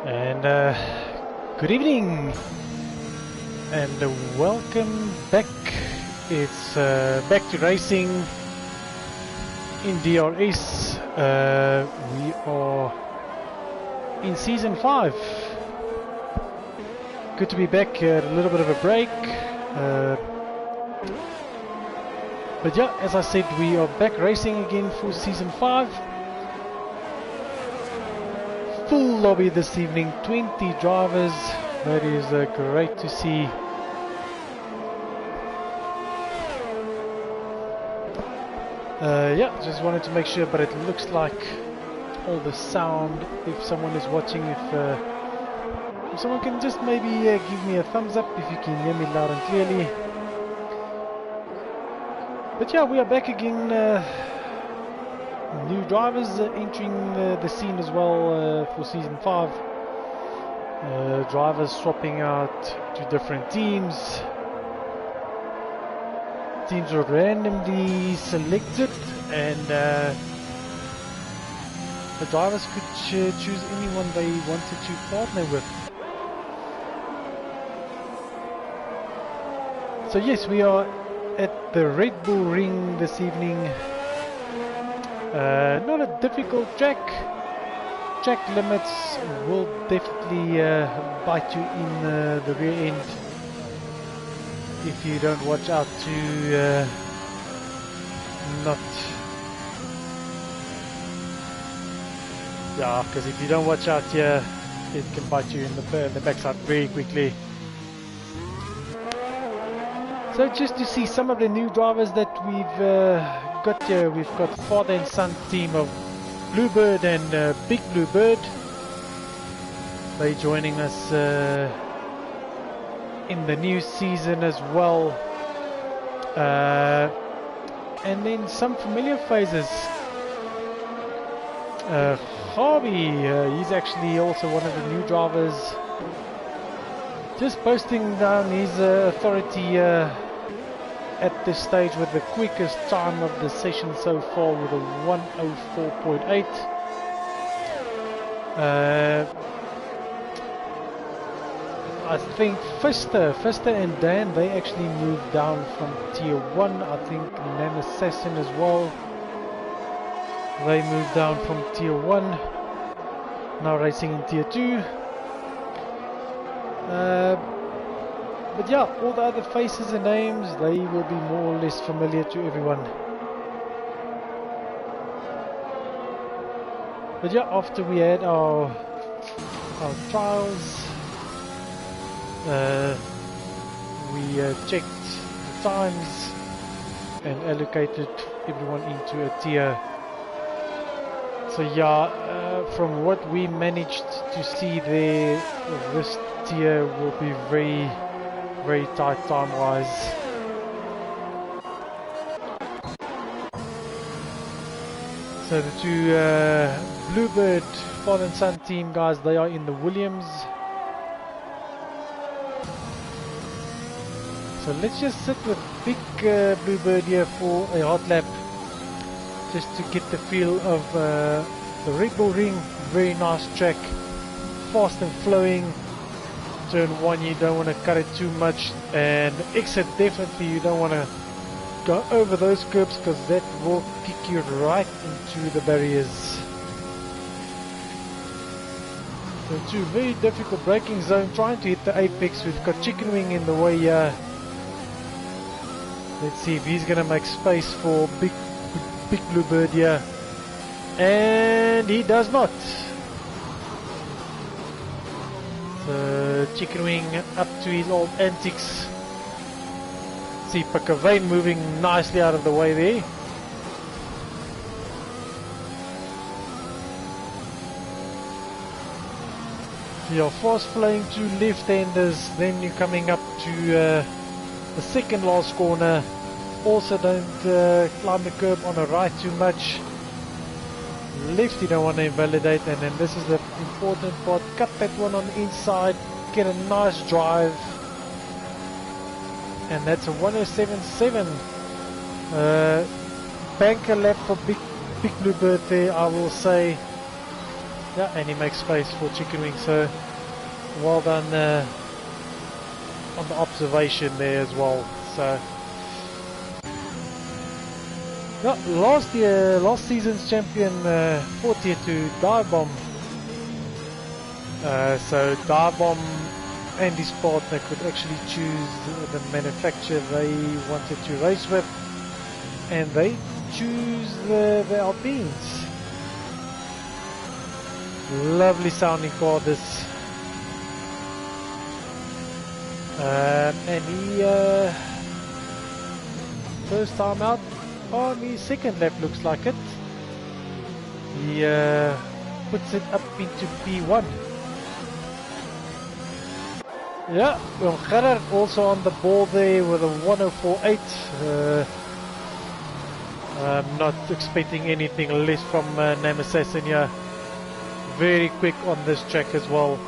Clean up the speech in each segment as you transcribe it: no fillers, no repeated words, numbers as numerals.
And good evening and welcome back. It's back to racing in DRS. We are in season 5. Good to be back. A little bit of a break, but yeah, as I said, we are back racing again for season 5. Full lobby this evening, 20 drivers. That is great to see. Yeah, just wanted to make sure, but it looks like all the sound, if someone is watching, if someone can just maybe give me a thumbs up if you can hear me loud and clearly. But yeah, we are back again. New drivers entering the scene as well for season 5. Drivers swapping out to different teams. Teams are randomly selected, and the drivers could choose anyone they wanted to partner with. So yes, we are at the Red Bull Ring this evening. Not a difficult track. Track limits will definitely bite you in the rear end if you don't watch out to not. Yeah, because if you don't watch out here, it can bite you in the backside very quickly. So just to see some of the new drivers that we've got here, we've got father and son team of Bluebird and Big Bluebird. They're joining us in the new season as well. And then some familiar faces. Harvey, he's actually also one of the new drivers. Just posting down his authority at this stage with the quickest time of the session so far with a 1:04.8. I think Fister and Dan, they actually moved down from tier 1. I think Nan Assassin as well, they moved down from tier 1, now racing in tier 2. But yeah, all the other faces and names, they will be more or less familiar to everyone. But yeah, after we had our trials, we checked the times and allocated everyone into a tier. So yeah, from what we managed to see there, this tier will be very tight time wise. So the two Bluebird father and son team guys, they are in the Williams. So let's just sit with Big Bluebird here for a hot lap, just to get the feel of the Red Bull Ring. Very nice track, fast and flowing. Turn 1, you don't want to cut it too much, and exit definitely you don't want to go over those curbs, because that will kick you right into the barriers. So two very difficult braking zone, trying to hit the apex. We've got Chicken Wing in the way here. Let's see if he's gonna make space for Big Bluebird here, and he does not. So Chicken Wing up to his old antics. See Pakavane moving nicely out of the way there. So you're fast flowing two left-handers, then you're coming up to the second last corner. Also don't climb the curb on the right too much. Left you don't want to invalidate, and then this is the important part, cut that one on the inside, get a nice drive, and that's a 1:07.7. Bank a lap for Big Bluebird there, I will say. Yeah, and he makes space for chicken wings, so well done on the observation there as well. So yeah, last season's champion fought here to Dive-Bomb. So Dive-Bomb and his partner could actually choose the manufacturer they wanted to race with, and they choose the Alpines. Lovely sounding car this. And he first time out on his second lap, looks like it. He puts it up into P1. Yeah, well, Gerard also on the ball there with a 104.8. I'm not expecting anything less from Name Assassin here. Very quick on this track as well.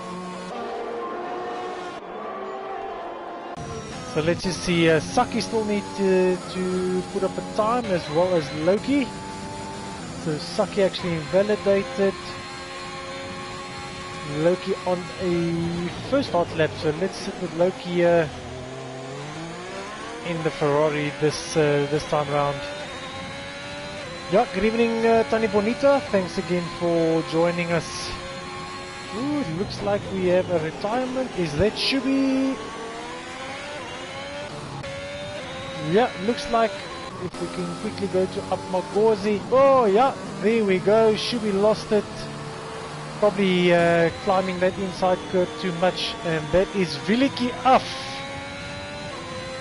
So let's just see, Saki still needs to put up a time as well as Loki. So Saki actually invalidated. Loki on a first hot lap, so let's sit with Loki here in the Ferrari this time round. Yeah, good evening Tani Bonita, thanks again for joining us. Ooh, it looks like we have a retirement. Is that Shubi? Yeah, looks like, if we can quickly go to Upmagozi. Oh yeah, there we go, Shubi lost it. Probably climbing that inside curve too much, and that is Viliki Af.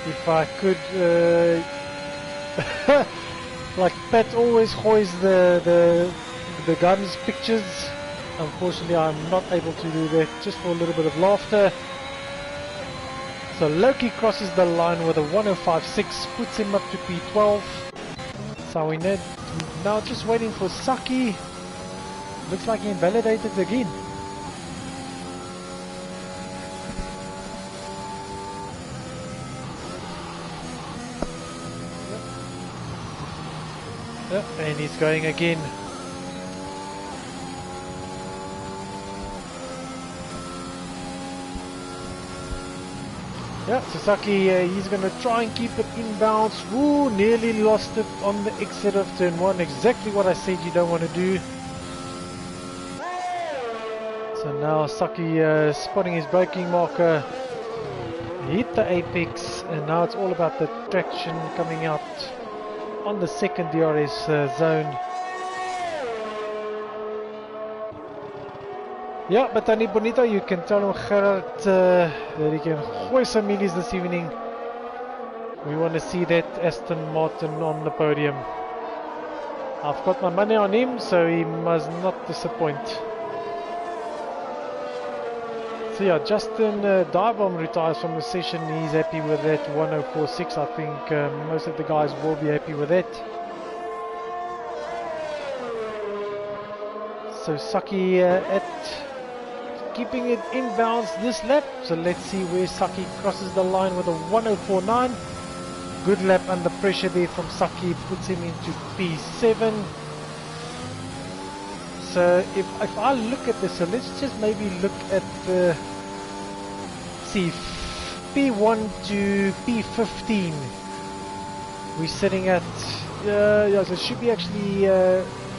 If I could, like Pat always hoys the gun's pictures. Unfortunately, I'm not able to do that, just for a little bit of laughter. So Loki crosses the line with a 105.6, puts him up to P12. So we need now just waiting for Saki. Looks like he invalidated again. And he's going again. Yeah, Sasaki, he's going to try and keep it inbounds. Ooh, nearly lost it on the exit of turn 1. Exactly what I said you don't want to do. So now Saki spotting his braking marker. Hit the apex, and now it's all about the traction coming out on the second DRS zone. Yeah, but Tani Bonito, you can tell Gerard that he can hoist some millies this evening. We want to see that Aston Martin on the podium. I've got my money on him, so he must not disappoint. So yeah, Justin Dive-Bomb retires from the session. He's happy with that 104.6. I think most of the guys will be happy with that. So Saki at keeping it inbounds this lap. So let's see where Saki crosses the line with a 104.9. Good lap under pressure there from Saki, puts him into P7. So if I look at this, so let's just maybe look at the P1 to P15. We're sitting at yeah, so it should be actually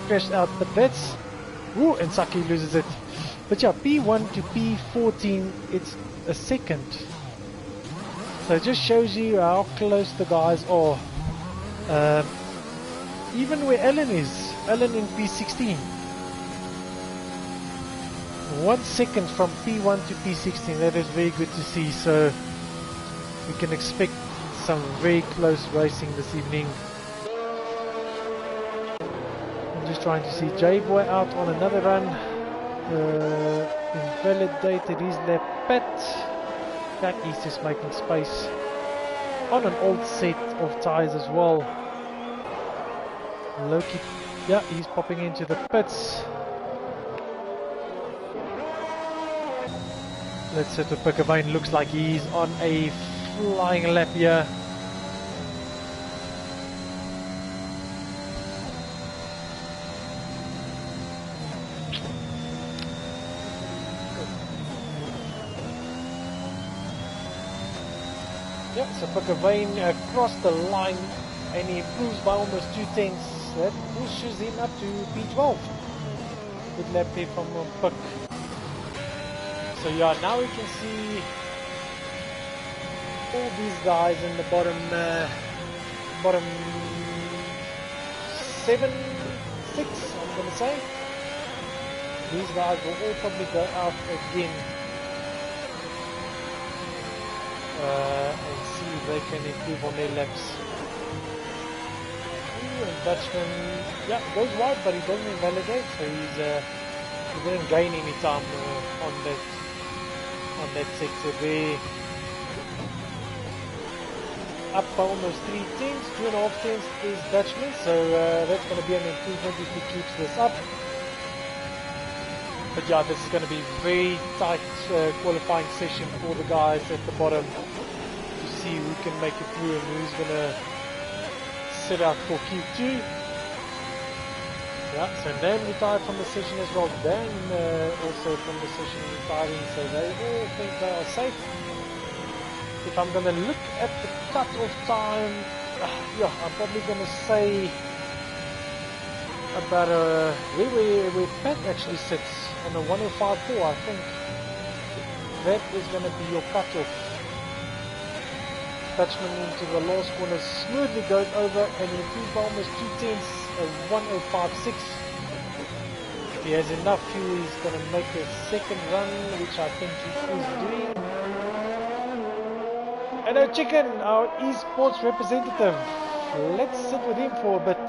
crashed out, but that's and Saki loses it. But yeah, P1 to P14, it's a second. So it just shows you how close the guys are. Even where Alan is, Alan in P16. 1 second from P1 to P16, that is very good to see. So we can expect some very close racing this evening. I'm just trying to see J-Boy out on another run. Invalidated his lap pat. Back, he's just making space on an old set of tyres as well. Loki, yeah, he's popping into the pits. Let's set the Pickavane. Looks like he's on a flying lap here. Yeah, so Parc across the line and he improves by almost 2/10. That pushes him up to P12. Good lap there from Parc. So yeah, now we can see all these guys in the bottom 7, 6, I'm going to say. These guys will all probably go out again and see if they can improve on their laps. And Dutchman, yeah, goes wide, but he doesn't invalidate, so he didn't gain any time on that sector there. Up by almost 3/10, 2.5 is Dutchman, so that's going to be an improvement if he keeps this up. But yeah, this is going to be very tight qualifying session for the guys at the bottom to see who can make it through and who's going to sit out for Q2. Yeah, so Dan retired from the session as well. Dan also from the session retiring, so they all think they are safe. If I'm going to look at the cut-off time, yeah, I'm probably going to say about where Pat actually sits on a 105.4. I think that is going to be your cut-off. Dutchman into the last corner smoothly goes over and he improves by almost 2/10, a 105.6. If he has enough fuel, he's going to make a second run, which I think he is doing. And our Chicken, our esports representative, let's sit with him for a bit.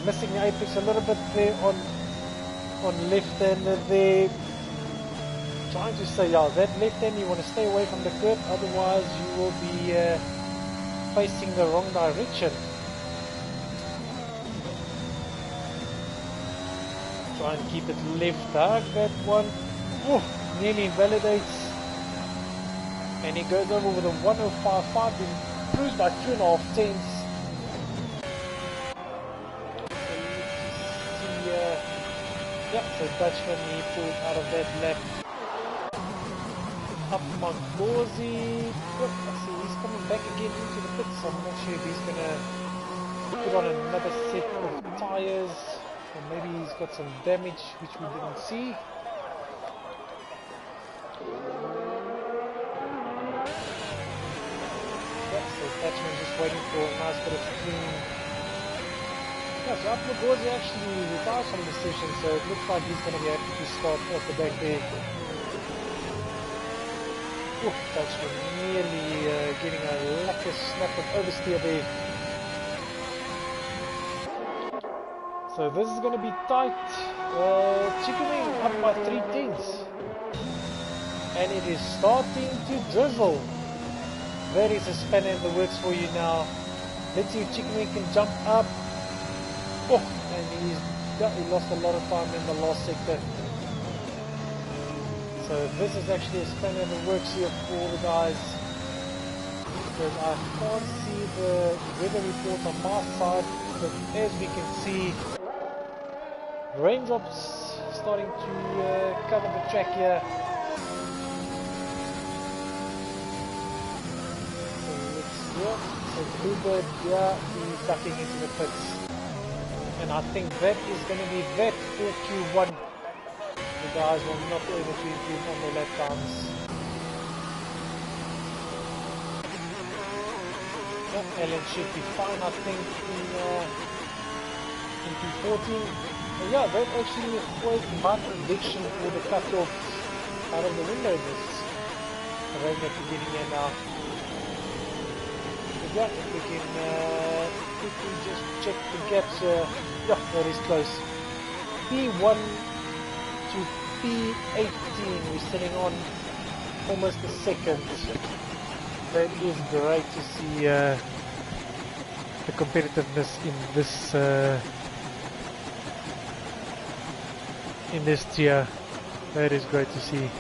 Missing the apex a little bit there on left hand there. Trying to say, yeah, that left hand you want to stay away from the curb, otherwise you will be facing the wrong direction. Try and keep it left hug, that one. Ooh, nearly invalidates. And he goes over with a 105.5, improves by 2.5 tenths. Yeah, so Dutchman, he pulled out of that lap. Up Montgomery. Yep, I see he's coming back again into the pits. I'm not sure if he's going to put on another set of tyres, or maybe he's got some damage which we didn't see. So Dutchman just waiting for a nice bit of clean. Yeah, so up Montgomery actually retires from the session, so it looks like he's going to be happy to start off the back there. Ooh, Dutchman nearly getting a lucky snap of oversteer there. So this is going to be tight. Chicken Wing up by 3/10. And it is starting to drizzle. There is a spanner in the works for you now. Let's see if Chicken Wing can jump up. Oh, and he lost a lot of time in the last sector. So this is actually a spanner in the works here for the guys. Because I can't see the weather report on my side, but as we can see, raindrops starting to cover the track here. So Bluebird, yeah, he's ducking into the pits. And I think that is going to be that for Q1. The guys will not be able to improve on their lap times. Yeah, Alan should be fine, I think, in P14. Yeah, that actually was my prediction for the cut-off out of the window. This rain that we're getting here now. Yeah, if we can quickly just check the gaps. Yeah, that is close. P1 to P18, we're sitting on almost a second. That is great to see the competitiveness in this tier. That is great to see.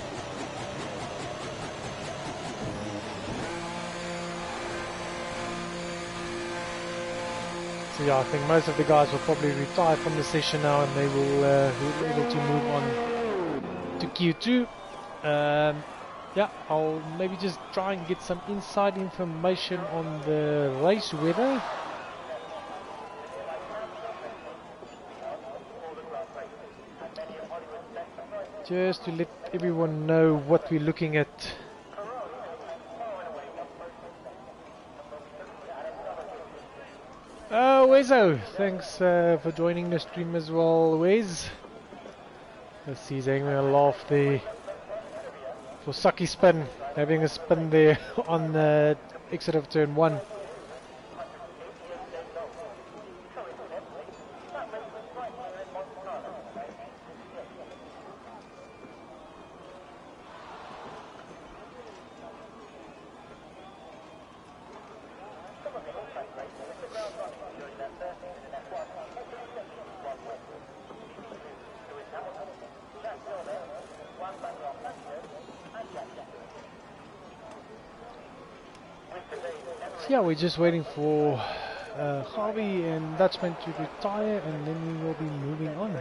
So yeah, I think most of the guys will probably retire from the session now, and they will be able to move on to Q2. yeah, I'll maybe just try and get some inside information on the race weather. Just to let everyone know what we're looking at. Wezo, thanks for joining the stream as well, Wez. Let's see, he's having a laugh there for Sucky Spin, having a spin there on the exit of turn 1. Yeah, we're just waiting for Harvey and Dutchman to retire, and then we will be moving on.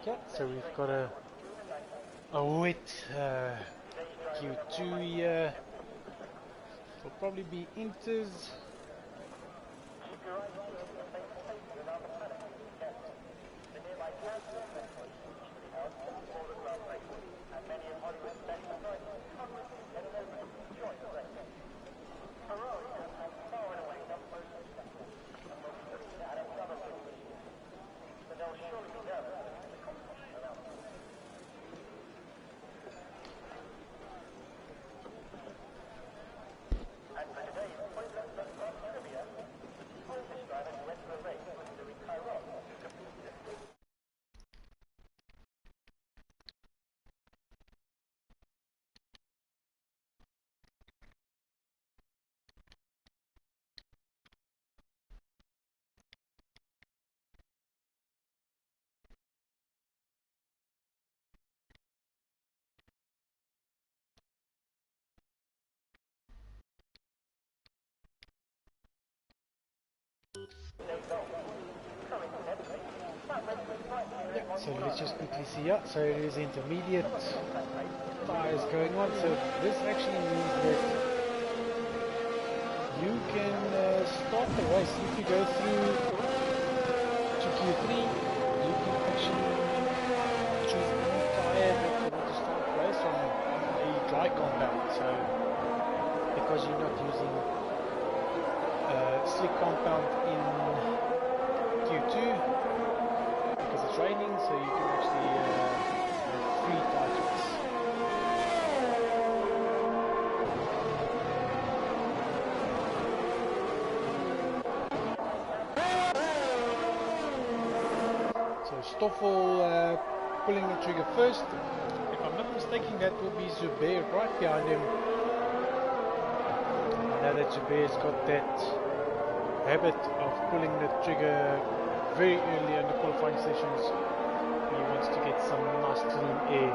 Yeah, so we've got a wet Q2 here. Will probably be inters. Yeah, so let's just quickly see. Yeah, so it is intermediate tires going on. So this actually means that you can start the race. If you go through to Q3, you can actually choose any tire that you want to start the race on a dry compound. So because you're not using slick compound in Q2 because it's raining, so you can actually have free tires. So Stoffel pulling the trigger first. If I'm not mistaken, that will be Zubair right behind him. I know that Zubair's got that habit of pulling the trigger very early in the qualifying sessions. He wants to get some nice clean air.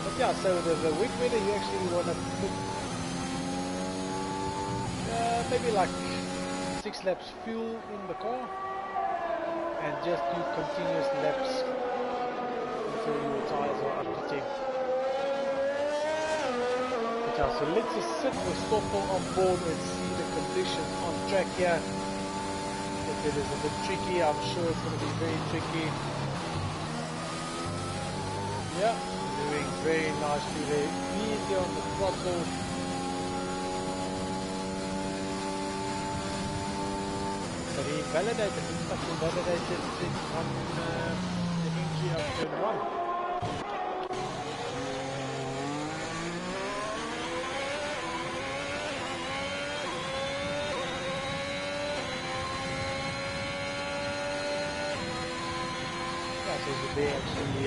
But yeah, so the wet weather, you actually want to put maybe like 6 laps fuel in the car and just do continuous laps after your tyres are up to temp. Okay, so let's just sit with Stoffel on board and see the conditions on track here. If it is a bit tricky, I'm sure it's going to be very tricky. Yeah, doing very nicely there. Easy on the throttle. But he validated, looks like he validated it on the entry of turn 1. Yeah, so they actually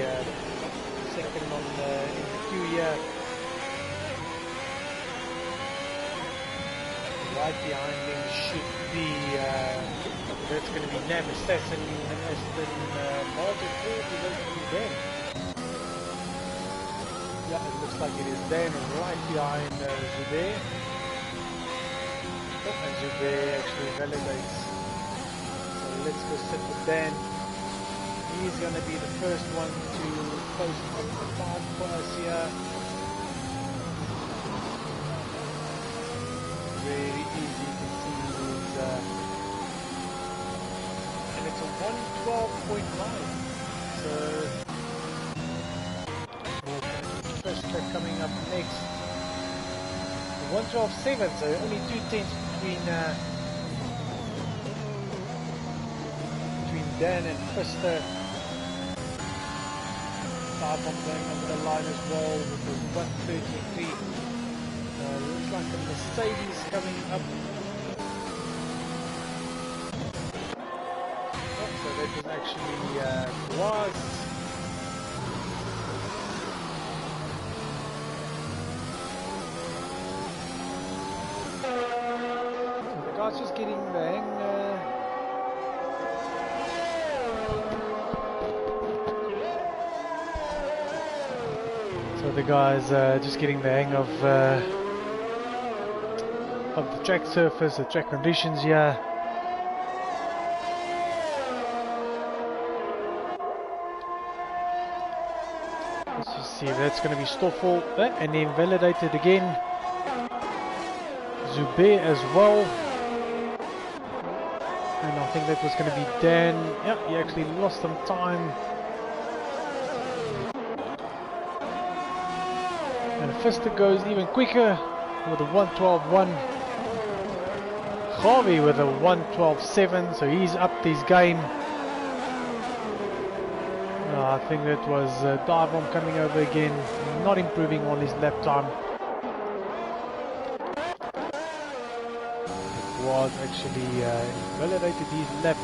second on in the queue here. Right behind him should be that's going to be Nemesis and Aston Martin. Is that going to be Dan? Yeah, it looks like it is Dan right behind Zubair. Oh, and Zubair actually validates. So let's go sit with Dan. He's going to be the first one to post up the time for us here. Very easy, you can see his, and it's a 112.9. So first track coming up next. 112.7, so only 2 tenths between Dan and Fister. Tyre bomb going over the line as well with the 133. Looks like a Mercedes coming up. Oh, so that was actually was. So the guy's just getting the hang. So the guy's just getting the hang of the track surface, the track conditions here. Let's just see if that's going to be Stoffel, and then validated again. Zubair as well. And I think that was going to be Dan. Yeah, he actually lost some time. And Fister goes even quicker with a 112.1. Harvey with a 112.7, so he's upped his game. I think that was Tyre bomb coming over again, not improving on his lap time. It was actually validated his lap.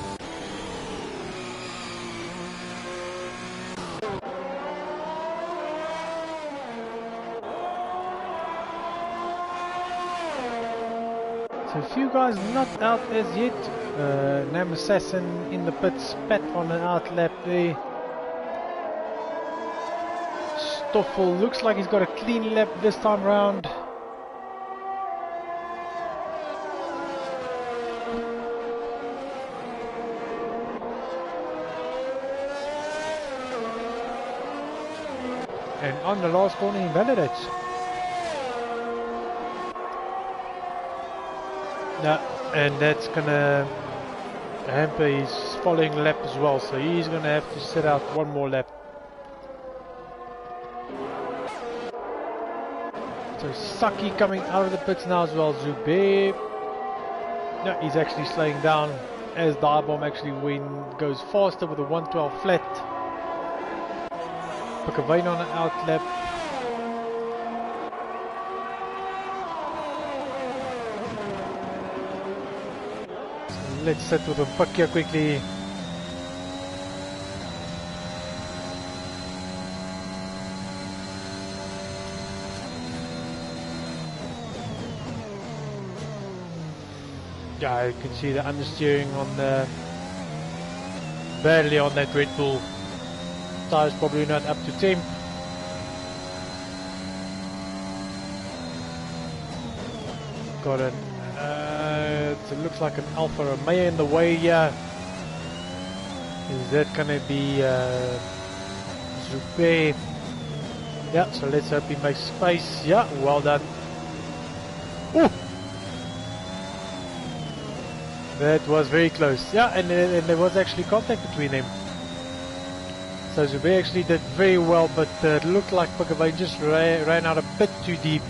A few guys not out as yet. Nam Assassin in the pits, spat on an out lap there. Stoffel looks like he's got a clean lap this time round. And on the last corner he validates. No, and that's gonna hamper his following lap as well, so he's gonna have to sit out one more lap. So Saki coming out of the pits now as well. Zubair, no, he's actually slowing down as Tyre bomb actually goes faster with a 112 flat. Pickavane on an out lap. Let's sit with him Puck here quickly. Yeah, you can see the understeering on the badly on that Red Bull. Tyre's probably not up to temp. Got it. It looks like an Alfa Romeo in the way here. Is that going to be Zuber. Yeah, so let's hope he makes space. Yeah, well done. Ooh. That was very close. Yeah, and there was actually contact between them. So Zuber actually did very well, but it looked like Parc just ran out a bit too deep.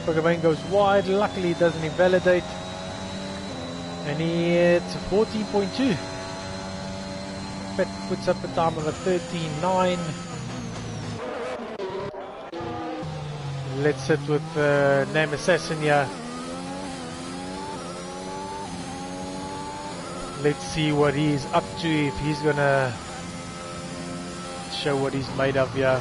Parc goes wide, luckily it doesn't invalidate. And it's 14.2. That puts up a time of a 13.9. Let's sit with Name Assassin here. Let's see what he's up to, if he's gonna show what he's made of here.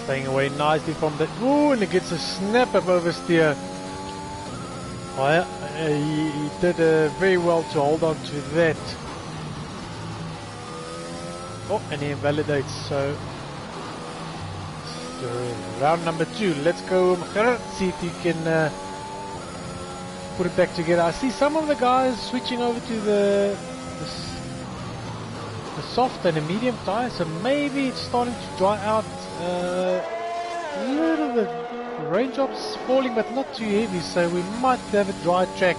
Staying away nicely from the... Ooh, and it gets a snap up oversteer. Oh, yeah, he did very well to hold on to that. Oh, and he invalidates, so... round number 2. Let's go, see if he can put it back together. I see some of the guys switching over to the soft and the medium tire, so maybe it's starting to dry out. A little bit raindrops falling, but not too heavy, so we might have a dry track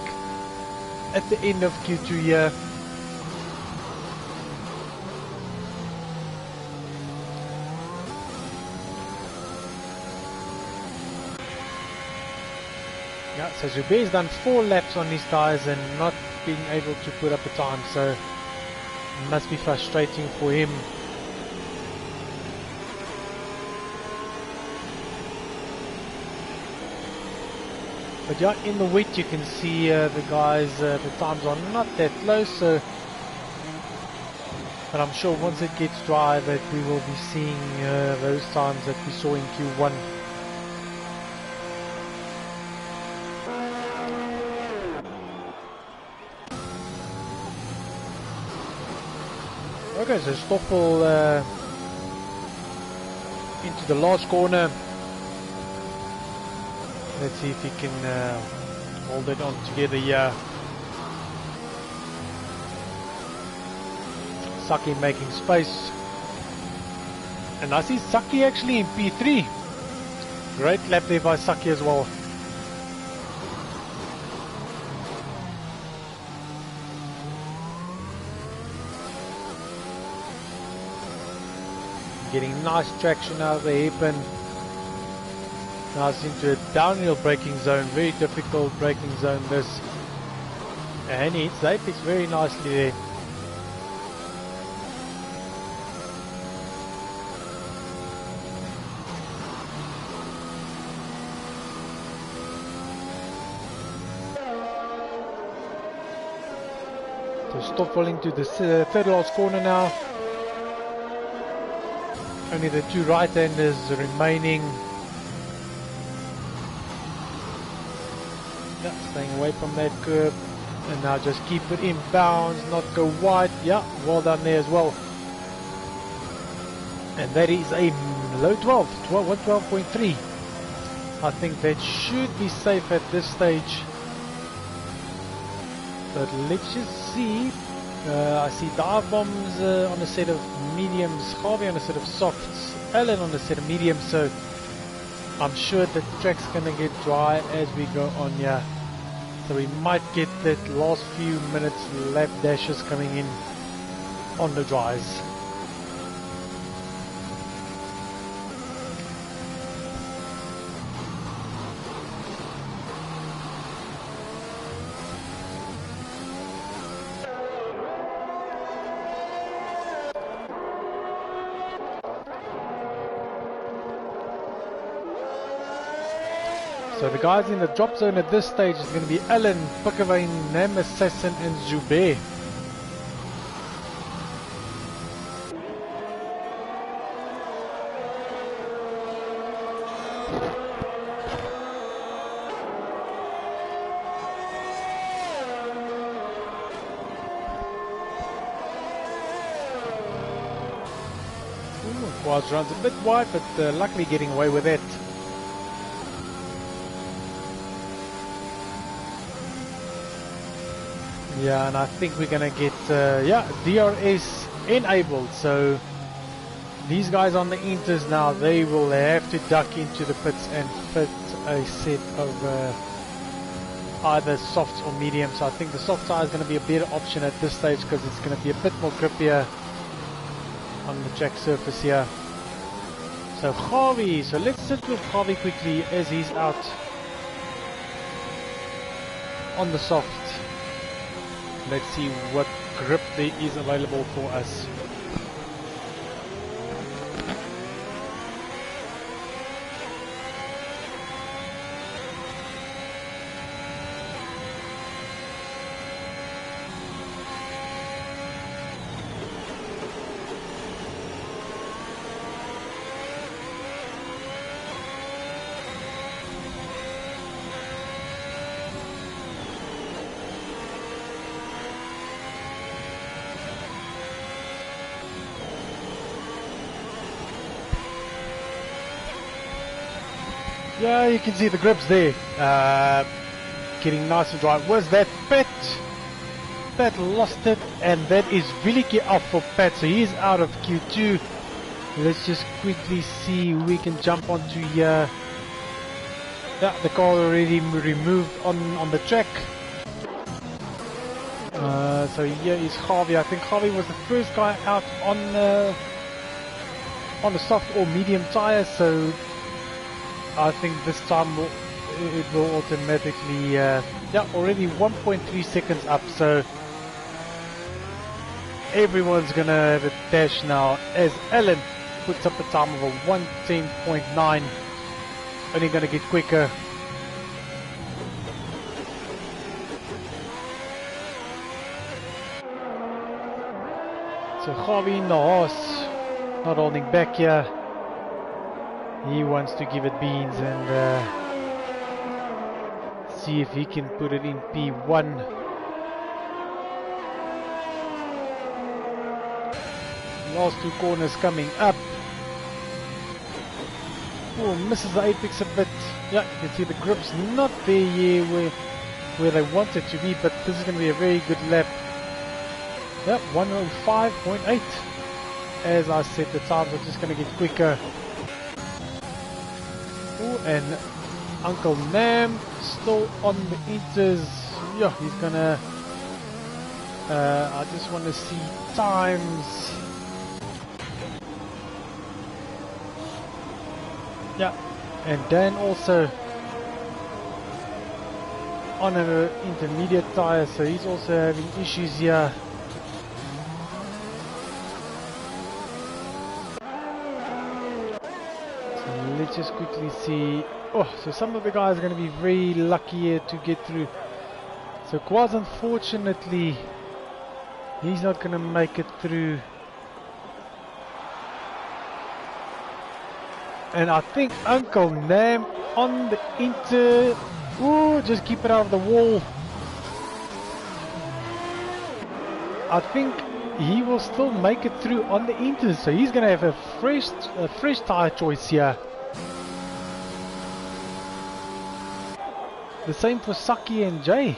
at the end of Q2 here. Yeah, so Zuber's done 4 laps on these tires and not being able to put up a time, so it must be frustrating for him. But yeah, in the wet you can see the guys, the times are not that close, so but I'm sure once it gets dry that we will be seeing those times that we saw in Q1. Okay, so Stoffel into the last corner. Let's see if he can hold it on together here. Saki making space. And I see Saki actually in P3. Great lap there by Saki as well. Getting nice traction out of the hairpin. Now it's into a downhill braking zone, very difficult braking zone this. And he hits the apex very nicely there. So stop falling to the third last corner now. Only the 2 right-handers remaining. Yeah, staying away from that curb. And now just keep it in bounds, not go wide. Yeah, well done there as well. And that is a low 112.3. I think that should be safe at this stage. But let's just see. I see dive bombs on a set of mediums, Harvey on a set of softs, Alan on a set of mediums, so I'm sure the track's gonna get dry as we go on here. So we might get that last few minutes lap dashes coming in on the dries. So the guys in the drop zone at this stage is going to be Alan, Parc, Nam Assassin and Zuber. Quads runs a bit wide, but luckily getting away with it. Yeah, and I think we're gonna get DRS enabled. So these guys on the inters now, they will have to duck into the pits and fit a set of either softs or mediums. So I think the soft tire is going to be a better option at this stage because it's going to be a bit more grippier on the track surface here. So Javi, so let's sit with Javi quickly as he's out on the soft. Let's see what grip there is available for us. Yeah, you can see the grips there, getting nice and dry. Was that Pat? Pat lost it, and that is Viliki off for Pat, so he's out of Q2. Let's just quickly see who we can jump onto here. Yeah, the car already removed on the track. So here is Javi. I think Javi was the first guy out on the soft or medium tire, so I think this time it will automatically, already 1.3 seconds up, so everyone's gonna have a dash now as Alan puts up a time of a 110.9, only gonna get quicker. So Javi in the horse, not holding back here. He wants to give it beans and see if he can put it in P1. Last two corners coming up. Oh, misses the apex a bit. Yeah, you can see the grip's not there here where they want it to be, but this is going to be a very good lap. Yep, 105.8. As I said, the times are just going to get quicker. And Uncle Nam still on the inters. Yeah, he's gonna I just want to see times. Yeah, and Dan also on an intermediate tire, so he's also having issues here. Let's just quickly see. Oh, so some of the guys are going to be very lucky here to get through. So Quaz, unfortunately, he's not going to make it through. And I think Uncle Nam on the inter. Ooh, just keep it out of the wall. I think he will still make it through on the inter, so he's going to have a fresh tire choice here. The same for Saki and Jay,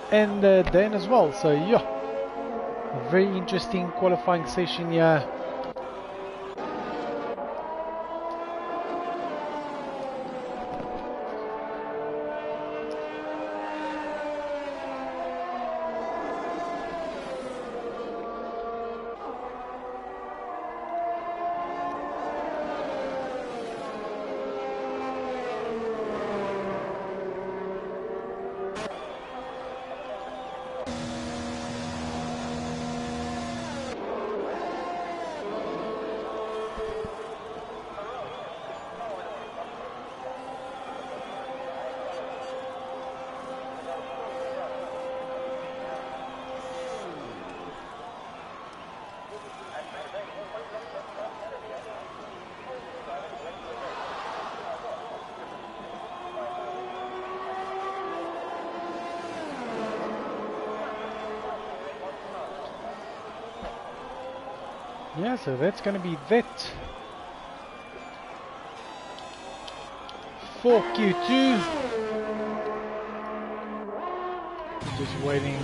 and Dan as well. So yeah, a very interesting qualifying session here. Yeah, so that's going to be that for Q2. Just waiting.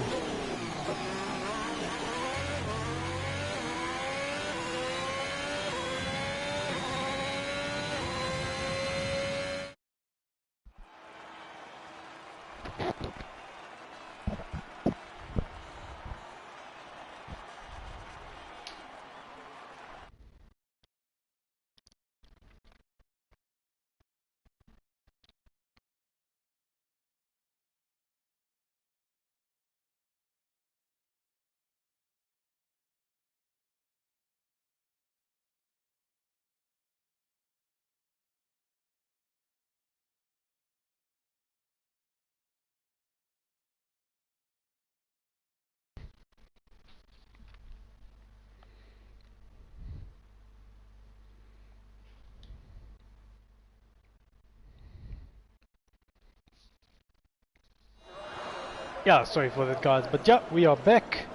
Yeah, sorry for that, guys, but yeah, we are back,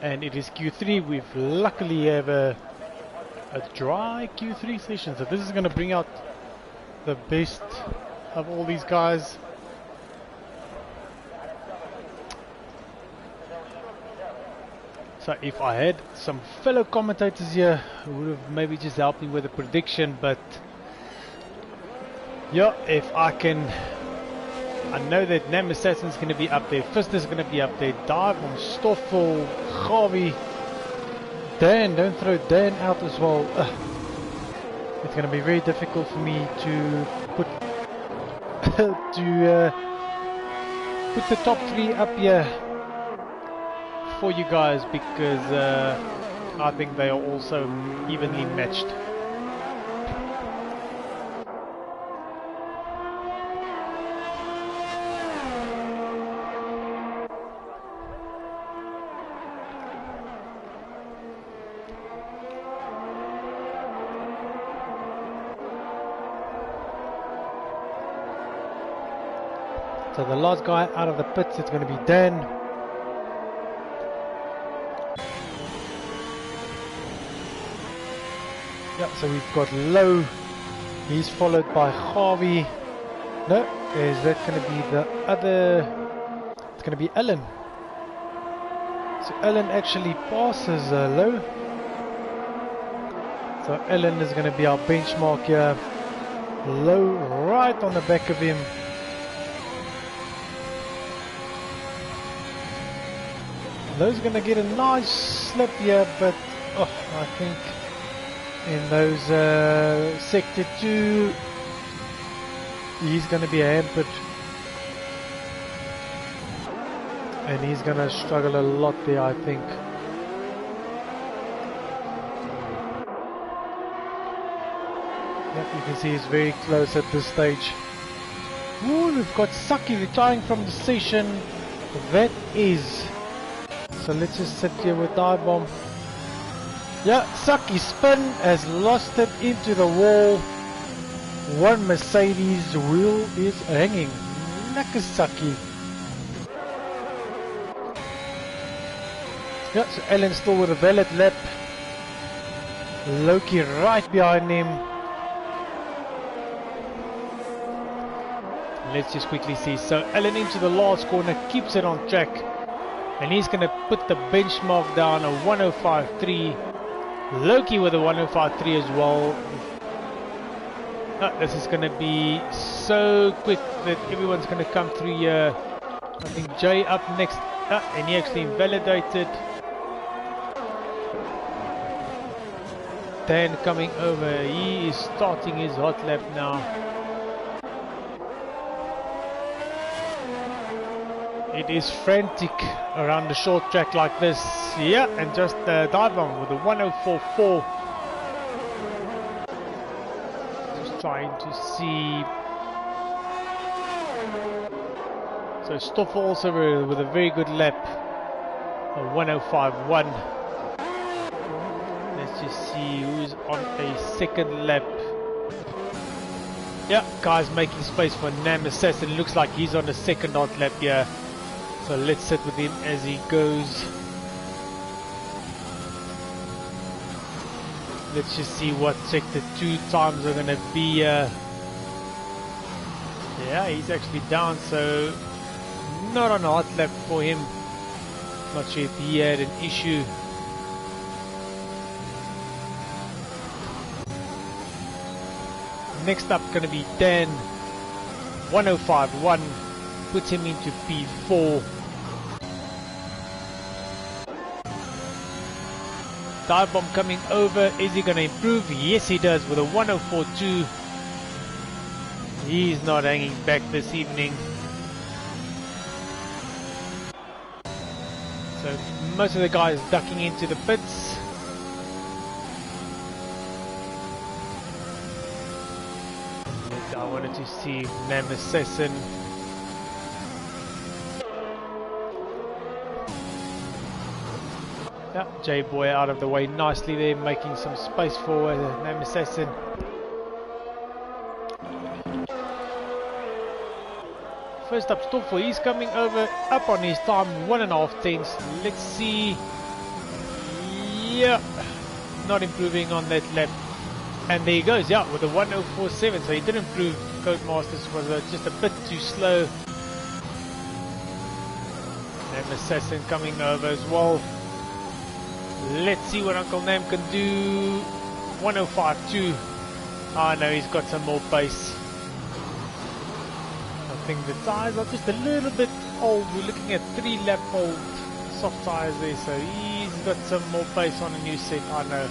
and it is Q3. We've luckily have a dry Q3 session, so this is going to bring out the best of all these guys. So if I had some fellow commentators here who would have maybe just helped me with a prediction, but yeah, if I can. I know that Nam Assassin's going to be up there, Fist is going to be up there, Dive on Stoffel, Gavi, Dan, don't throw Dan out as well. It's going to be very difficult for me to put put the top 3 up here for you guys, because I think they are also evenly matched. So the last guy out of the pits, it's going to be Dan. Yeah, so we've got Low. He's followed by Gavi. No, is that going to be the other? It's going to be Ellen. So Ellen actually passes Low. So Ellen is going to be our benchmark here. Low right on the back of him. Low's going to get a nice slip here, but I think in those sector 2 he's going to be hampered, and he's going to struggle a lot there, I think. Yep, you can see he's very close at this stage. Ooh, we've got Saki retiring from the session. That is. So let's just sit here with Dive Bomb. Yeah, Saki spin has lost it into the wall. One Mercedes wheel is hanging. Nakasaki. Yeah, so Alan still with a valid lap. Loki right behind him. Let's just quickly see. So Alan into the last corner, keeps it on track. And he's going to put the benchmark down, a 105.3. Loki with a 105.3 as well. This is going to be so quick that everyone's going to come through here. I think Jay up next. And he actually invalidated. Dan coming over. He is starting his hot lap now. It is frantic around the short track like this. Yeah, and just Dive on with a 104.4. Just trying to see. So Stoffel also with a very good lap. A 105.1. Let's just see who's on a second lap. Yeah, guys making space for Nam Assassin. Looks like he's on the second hot lap here. So let's sit with him as he goes. Let's just see what sector 2 times are going to be. Yeah, he's actually down, so not on a hot lap for him. Not sure if he had an issue. Next up going to be Dan. 105.1 puts him into P4. Dive bomb coming over. Is he going to improve? Yes, he does with a 104.2. He's not hanging back this evening. So most of the guys ducking into the pits. I wanted to see Nam Assassin. Yeah, J-Boy out of the way nicely there, making some space for Nam Assassin. First up, Stoffel, he's coming over, up on his time, 1.5 tenths. Let's see. Yeah, not improving on that lap. And there he goes, yeah, with a 104.7. So he did improve. Codemasters was just a bit too slow. And Assassin coming over as well. Let's see what Uncle Nam can do. 105.2. Ah, no, he's got some more pace. I think the tyres are just a little bit old. We're looking at 3 lap old soft tyres there. So he's got some more pace on a new set, I know.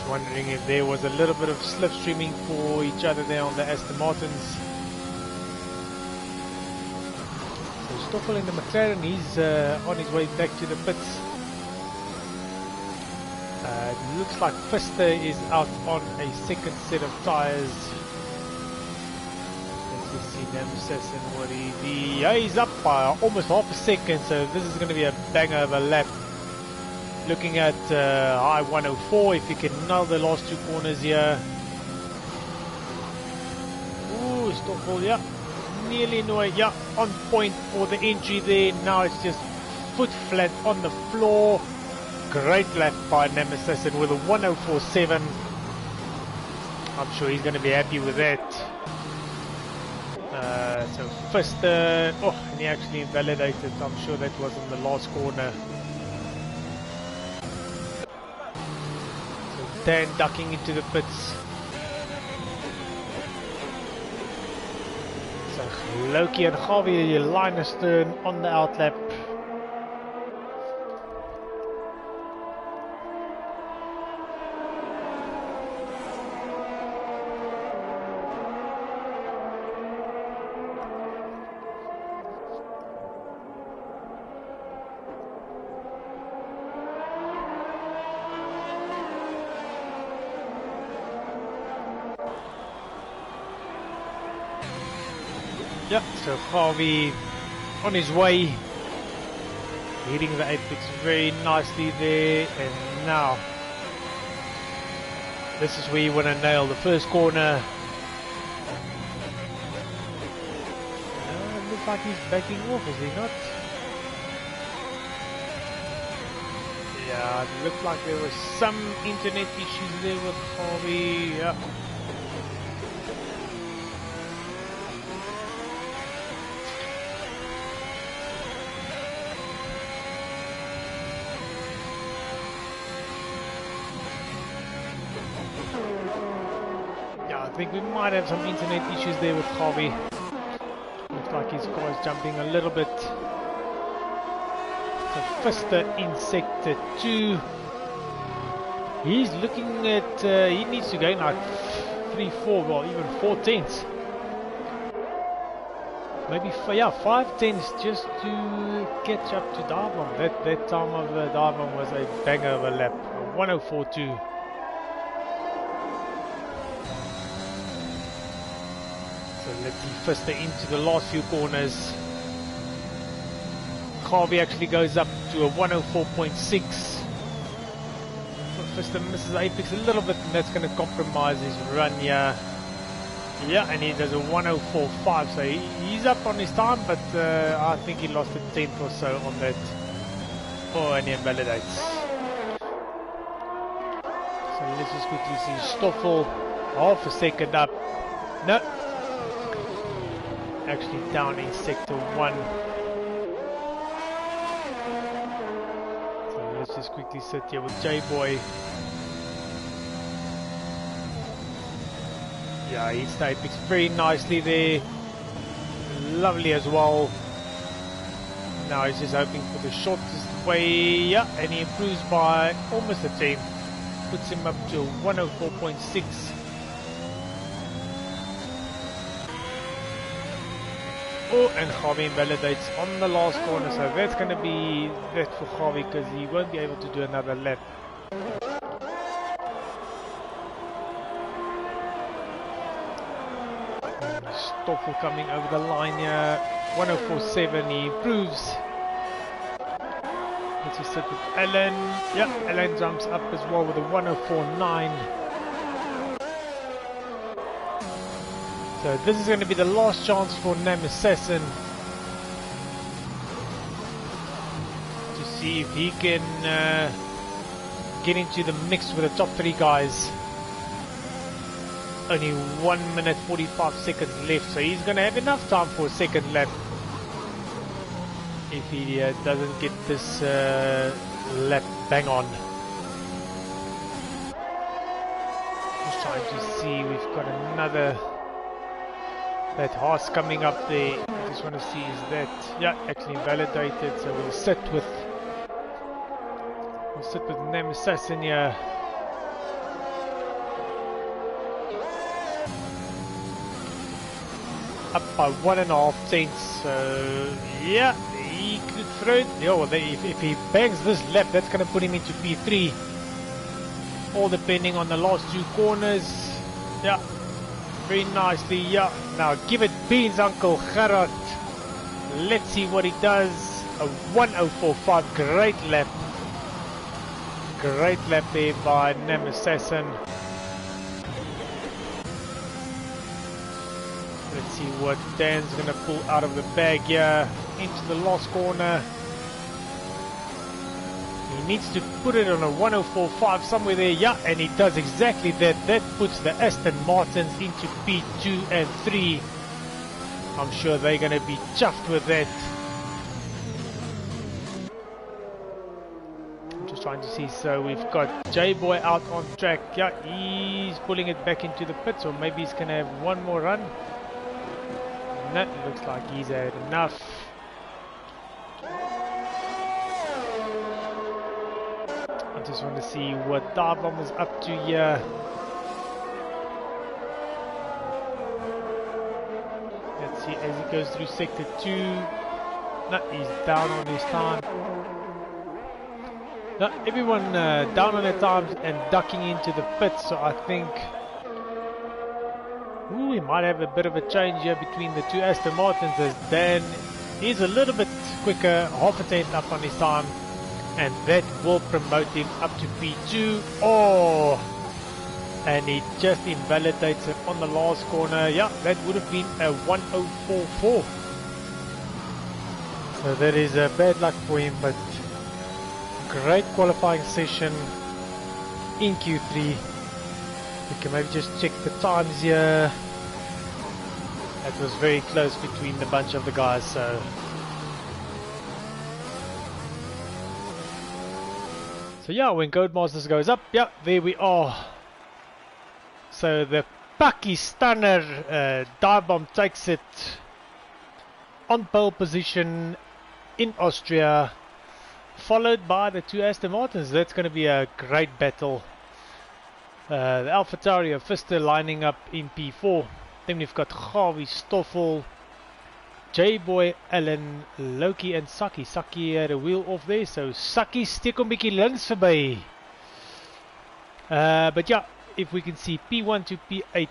Wondering if there was a little bit of slipstreaming for each other there on the Aston Martins. So Stoffel in the McLaren, he's on his way back to the pits. It looks like Pfister is out on a second set of tyres. Let's just see Nam Assassin what he's up by almost half a second, so this is going to be a banger of a lap. Looking at high 104, if you can nail the last 2 corners here. Ooh, Stoffel, yeah, nearly in the way, yeah, on point for the entry there. Now it's just foot flat on the floor. Great lap by Nam Assassin with a 104.7. I'm sure he's going to be happy with that. So first, oh, and he actually invalidated. I'm sure that was in the last corner. Dan ducking into the pits. So Loki and Javier line astern on the outlap. Yeah, so Harvey on his way, hitting the apex very nicely there, and now this is where you want to nail the first corner. It looks like he's backing off, is he not? Yeah, it looked like there was some internet issues there with Harvey. Yeah. I think we might have some internet issues there with Harvey. Looks like his car is jumping a little bit. So Pfister in sector 2. He's looking at, he needs to gain like 3, 4, well even 4 tenths. Maybe, yeah, 5 tenths just to catch up to Darvon. That time of Darvon was a banger of a lap. 104.2. So let's see Pfister into the last few corners. Harvey actually goes up to a 104.6. Pfister misses apex a little bit, and that's going to compromise his run here. Yeah, and he does a 104.5, so he's up on his time, but I think he lost a tenth or so on that. Oh, and he invalidates. So let's just quickly see Stoffel, half a second up. No, actually down in sector 1. So let's just quickly sit here with J-Boy. Yeah, he stayed picks very nicely there. Lovely as well. Now he's just hoping for the shortest way. Yeah, and he improves by almost a tenth. Puts him up to 104.6. Oh, and Javi invalidates on the last corner. So that's going to be that for Javi because he won't be able to do another lap. Stoffel coming over the line here. 104.7, he improves. Let's just sit with Alan. Yeah, Alan jumps up as well with a 104.9. So this is going to be the last chance for Nem Assassin to see if he can get into the mix with the top 3 guys. Only 1 minute 45 seconds left, so he's going to have enough time for a second lap if he doesn't get this lap bang on. Just trying to see, we've got another, that horse coming up there. I just want to see, is that, yeah, actually validated. So we'll sit with Nem Assassin here. Up by 1.5 tenths, so yeah, he could throw it. Yeah, well, if he bangs this lap, that's going to put him into P3. All depending on the last 2 corners. Yeah, very nicely. Yeah, now give it beans, Uncle Gerard. Let's see what he does. A 104.5, great lap. Great lap there by Nem Assassin. Let's see what Dan's going to pull out of the bag here into the last corner. He needs to put it on a 104.5 somewhere there. Yeah, and he does exactly that. That puts the Aston Martins into P2 and 3. I'm sure they're going to be chuffed with that. I'm just trying to see. So we've got J-Boy out on track. Yeah, he's pulling it back into the pits, or maybe he's going to have one more run. No, looks like he's had enough. I just want to see what Darbom is up to here. Let's see as he goes through sector 2. No, he's down on his time. No, everyone down on their times and ducking into the pits, so I think we might have a bit of a change here between the 2 Aston Martins, as Dan is a little bit quicker, half a tenth up on his time, and that will promote him up to P2. Oh, and he just invalidates it on the last corner. Yeah, that would have been a 104.4. So that is bad luck for him, but great qualifying session in Q3. We can maybe just check the times here. That was very close between the bunch of the guys, so yeah, when Codemasters goes up, yeah, there we are. So the Pakistaner Darbom takes it on pole position in Austria, followed by the 2 Aston Martins. That's going to be a great battle. The AlphaTauri of Fister lining up in P4. Then we've got Javi, Stoffel, J-Boy, Alan, Loki and Saki. Saki had a wheel off there, so Saki steek een bietjie links verby. But yeah, if we can see P1 to P8,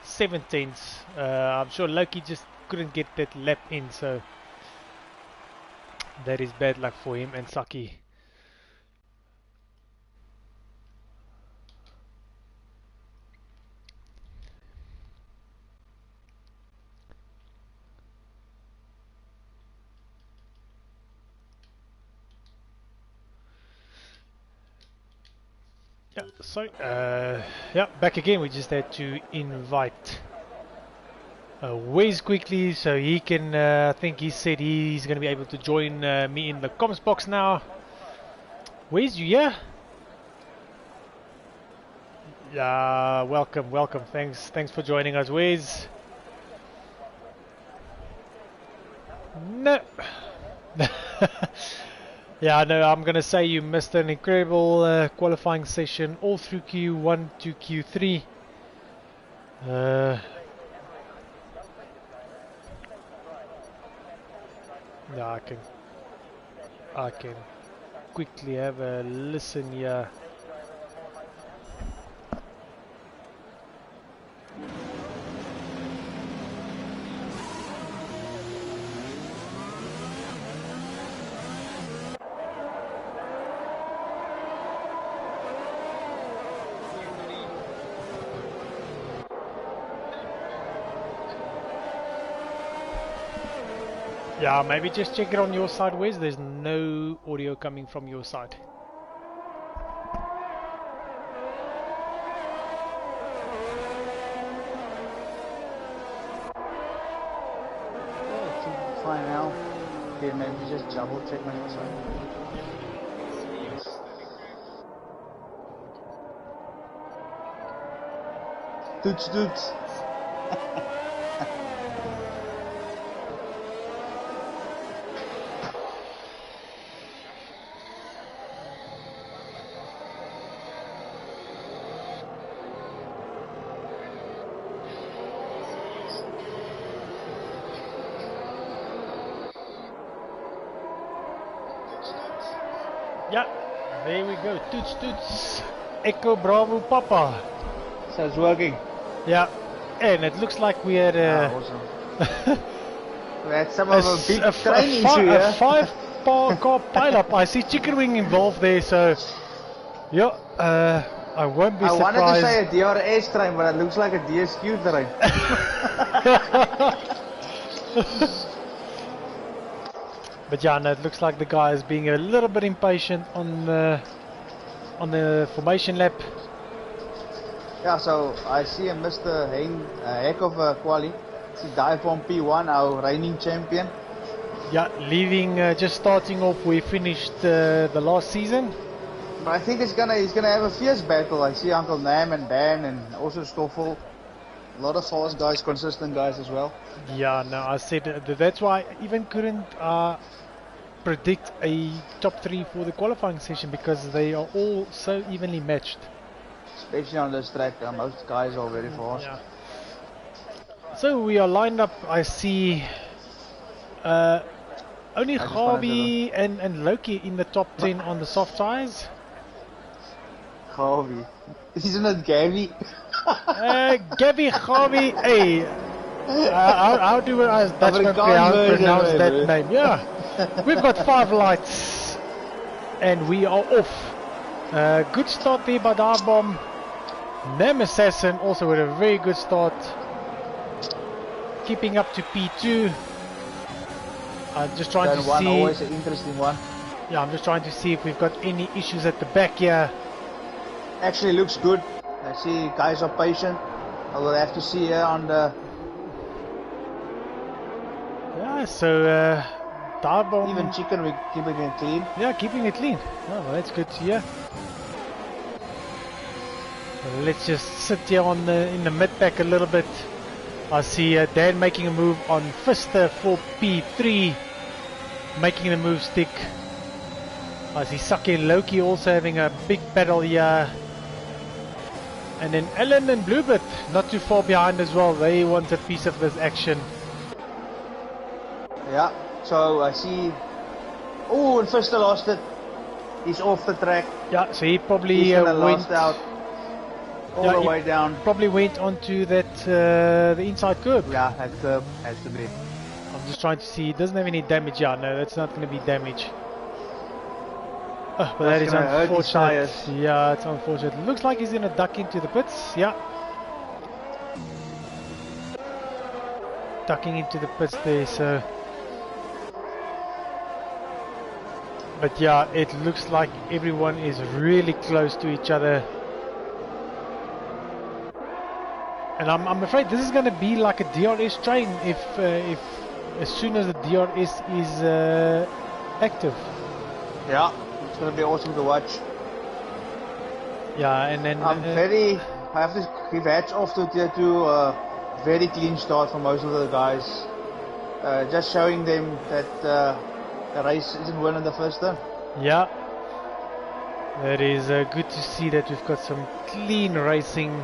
7 tenths. I'm sure Loki just couldn't get that lap in, so that is bad luck for him and Saki. Yeah, sorry. Yeah, back again. We just had to invite Wes quickly so he can. I think he said he's going to be able to join me in the comms box now. Wes, you here? Yeah, welcome, welcome. Thanks for joining us, Wes. No. Yeah, no, I'm going to say you missed an incredible qualifying session all through Q1 to Q3. Yeah, I can quickly have a listen here. Yeah, maybe just check it on your side, Wes. There's no audio coming from your side. Yeah, fine now. Okay, maybe just double check on your side. Toots toots. Yeah, there we go. Toots toots. Echo Bravo Papa. So it's working. Yeah, and it looks like we had awesome. We had some of a big train issue here. A 5-car pileup. I see chicken wing involved there, so yeah, I won't be surprised. I wanted to say a DRS train, but it looks like a DSQ train. But yeah, no, it looks like the guy is being a little bit impatient on the formation lap. Yeah, so I see Mr. Hein, a heck of a quali. See Tyre from P1, our reigning champion. Yeah, leaving, just starting off. We finished the last season. But I think he's gonna have a fierce battle. I see Uncle Nam and Dan and also Stoffel. A lot of fast guys, consistent guys as well. Yeah, no, I said that's why I even couldn't predict a top 3 for the qualifying session, because they are all so evenly matched. Especially on this track, most guys are very fast. Yeah. So we are lined up. I see only Harvey and Loki in the top 10 on the soft tires. Harvey. Isn't it Gabby? Gabby Harvey. Hey, how do I Dutchman pronounce that name? Yeah. We've got 5 lights and we are off. Good start there by Darbomb. Nam Assassin also with a very good start, keeping up to P2. I'm just trying to see. Always an interesting one. Yeah, I'm just trying to see if we've got any issues at the back here. Actually looks good. I see guys are patient. I will have to see here on the. Yeah, so Darbomb. Even chicken, we're keeping it clean. Yeah, keeping it clean. Oh, well, that's good to hear. Let's just sit here on in the mid pack a little bit. I see Dan making a move on Fister for P3, making the move stick. I see Saki and Loki also having a big battle here. And then Ellen and Bluebird not too far behind as well. They want a piece of this action. Yeah, so I see. Oh, and Fister lost it. He's off the track. Yeah, so he probably went out. All the way down. Probably went onto that the inside curb. Yeah, that curb has to be. I'm just trying to see. He doesn't have any damage. Yeah, no, that's not going to be damage. But that is unfortunate. Yeah, it's unfortunate. Looks like he's going to duck into the pits. Yeah. Ducking into the pits there. So. But yeah, it looks like everyone is really close to each other. And I'm afraid this is going to be like a DRS train if as soon as the DRS is active. Yeah, it's going to be awesome to watch. Yeah, and then I have to give hats off to Tier 2. Very clean start for most of the guys. Just showing them that the race isn't won in the first turn. Yeah, that is good to see that we've got some clean racing.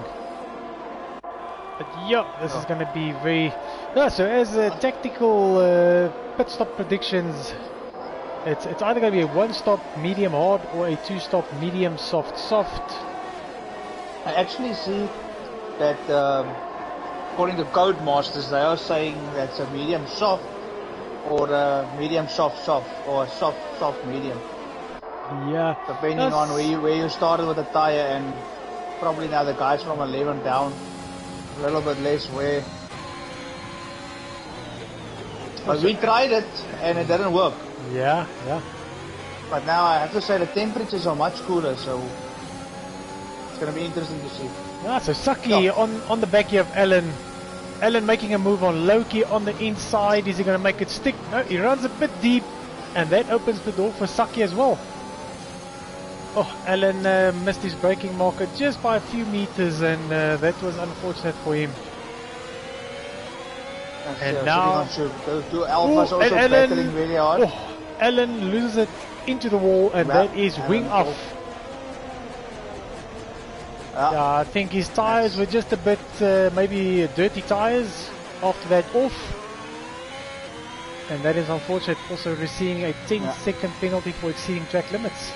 But yeah, this is going to be very... Yeah, so as tactical pit stop predictions, it's either going to be a 1-stop medium hard or a 2-stop medium soft soft. I actually see that according to Codemasters, they are saying that's a medium soft or a medium soft soft or a soft soft medium. Yeah. Depending on where you started with the tyre, and probably now the guys from 11 down, a little bit less wear. But we tried it and it didn't work. Yeah, yeah. But now I have to say the temperatures are much cooler, so it's going to be interesting to see. Yeah, so Saki on the back here of Alan. Alan making a move on Loki on the inside. Is he going to make it stick? No, he runs a bit deep, and that opens the door for Saki as well. Oh, Alan missed his braking marker just by a few meters, and that was unfortunate for him. And now, two Alphas also battling really hard. Oh, Alan loses it into the wall, and that is wing off. Yeah, I think his tires were just a bit, maybe dirty tires after that off. And that is unfortunate, also receiving a 10-second penalty for exceeding track limits.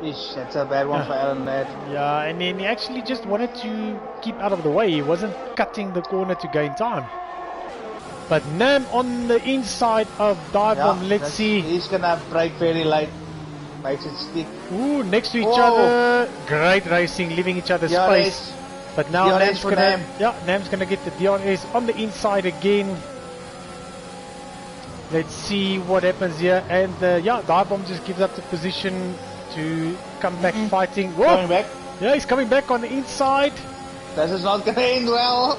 Ish, that's a bad one for Alan there. Yeah, and then he actually just wanted to keep out of the way. He wasn't cutting the corner to gain time. But Nam on the inside of Dive, let's see. He's gonna brake very late. Makes it stick. Ooh, next to each other. Great racing, leaving each other space. But now Nam's gonna get the DRS on the inside again. Let's see what happens here. And Dive just gives up the position to come back fighting. Whoa. Coming back. Yeah, he's coming back on the inside. This is not gonna end well.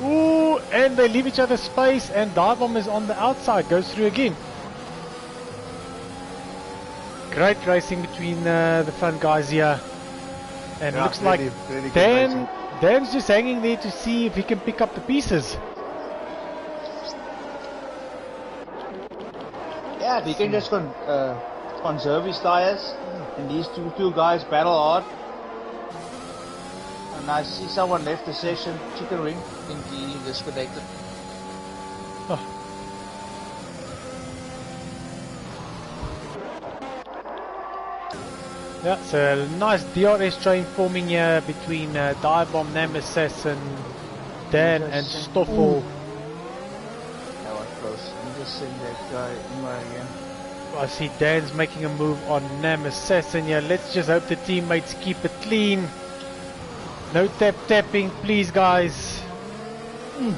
Ooh, and they leave each other space, and Dive is on the outside, goes through again. Great racing between the front guys here. And it looks like really Dan's just hanging there to see if he can pick up the pieces. Yeah, if he can just conserve his tires, and these two guys battle hard. And I see someone left the session, chicken wing. I think he disconnected. Oh. Yeah, it's a nice DRS train forming here between Dive-Bomb, Nam Assassin, Dan and Stoffel. That was close. Let me just send that guy in again. I see Dan's making a move on Nam Assassin here. Let's just hope the teammates keep it clean. No tapping, please, guys. Ooh,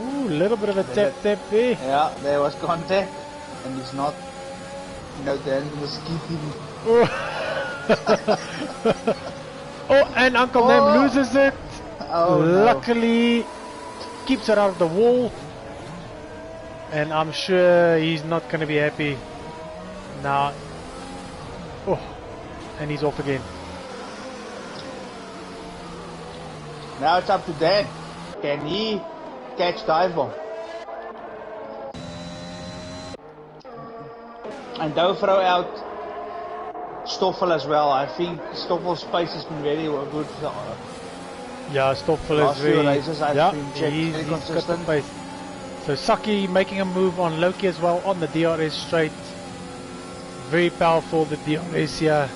a little bit of a tap there. Yeah, there was contact, and he's not. No, Dan was keeping. Oh, and Uncle Nam loses it. Oh, luckily, keeps it out of the wall. And I'm sure he's not going to be happy now. Oh, and he's off again. Now it's up to Dan. Can he catch Dive-Bomb? And don't throw out Stoffel as well. I think Stoffel's pace has been very good. Yeah, Stoffel is very... races I've been he's got the pace. So Saki making a move on Loki as well on the DRS straight. Very powerful, the DRS here.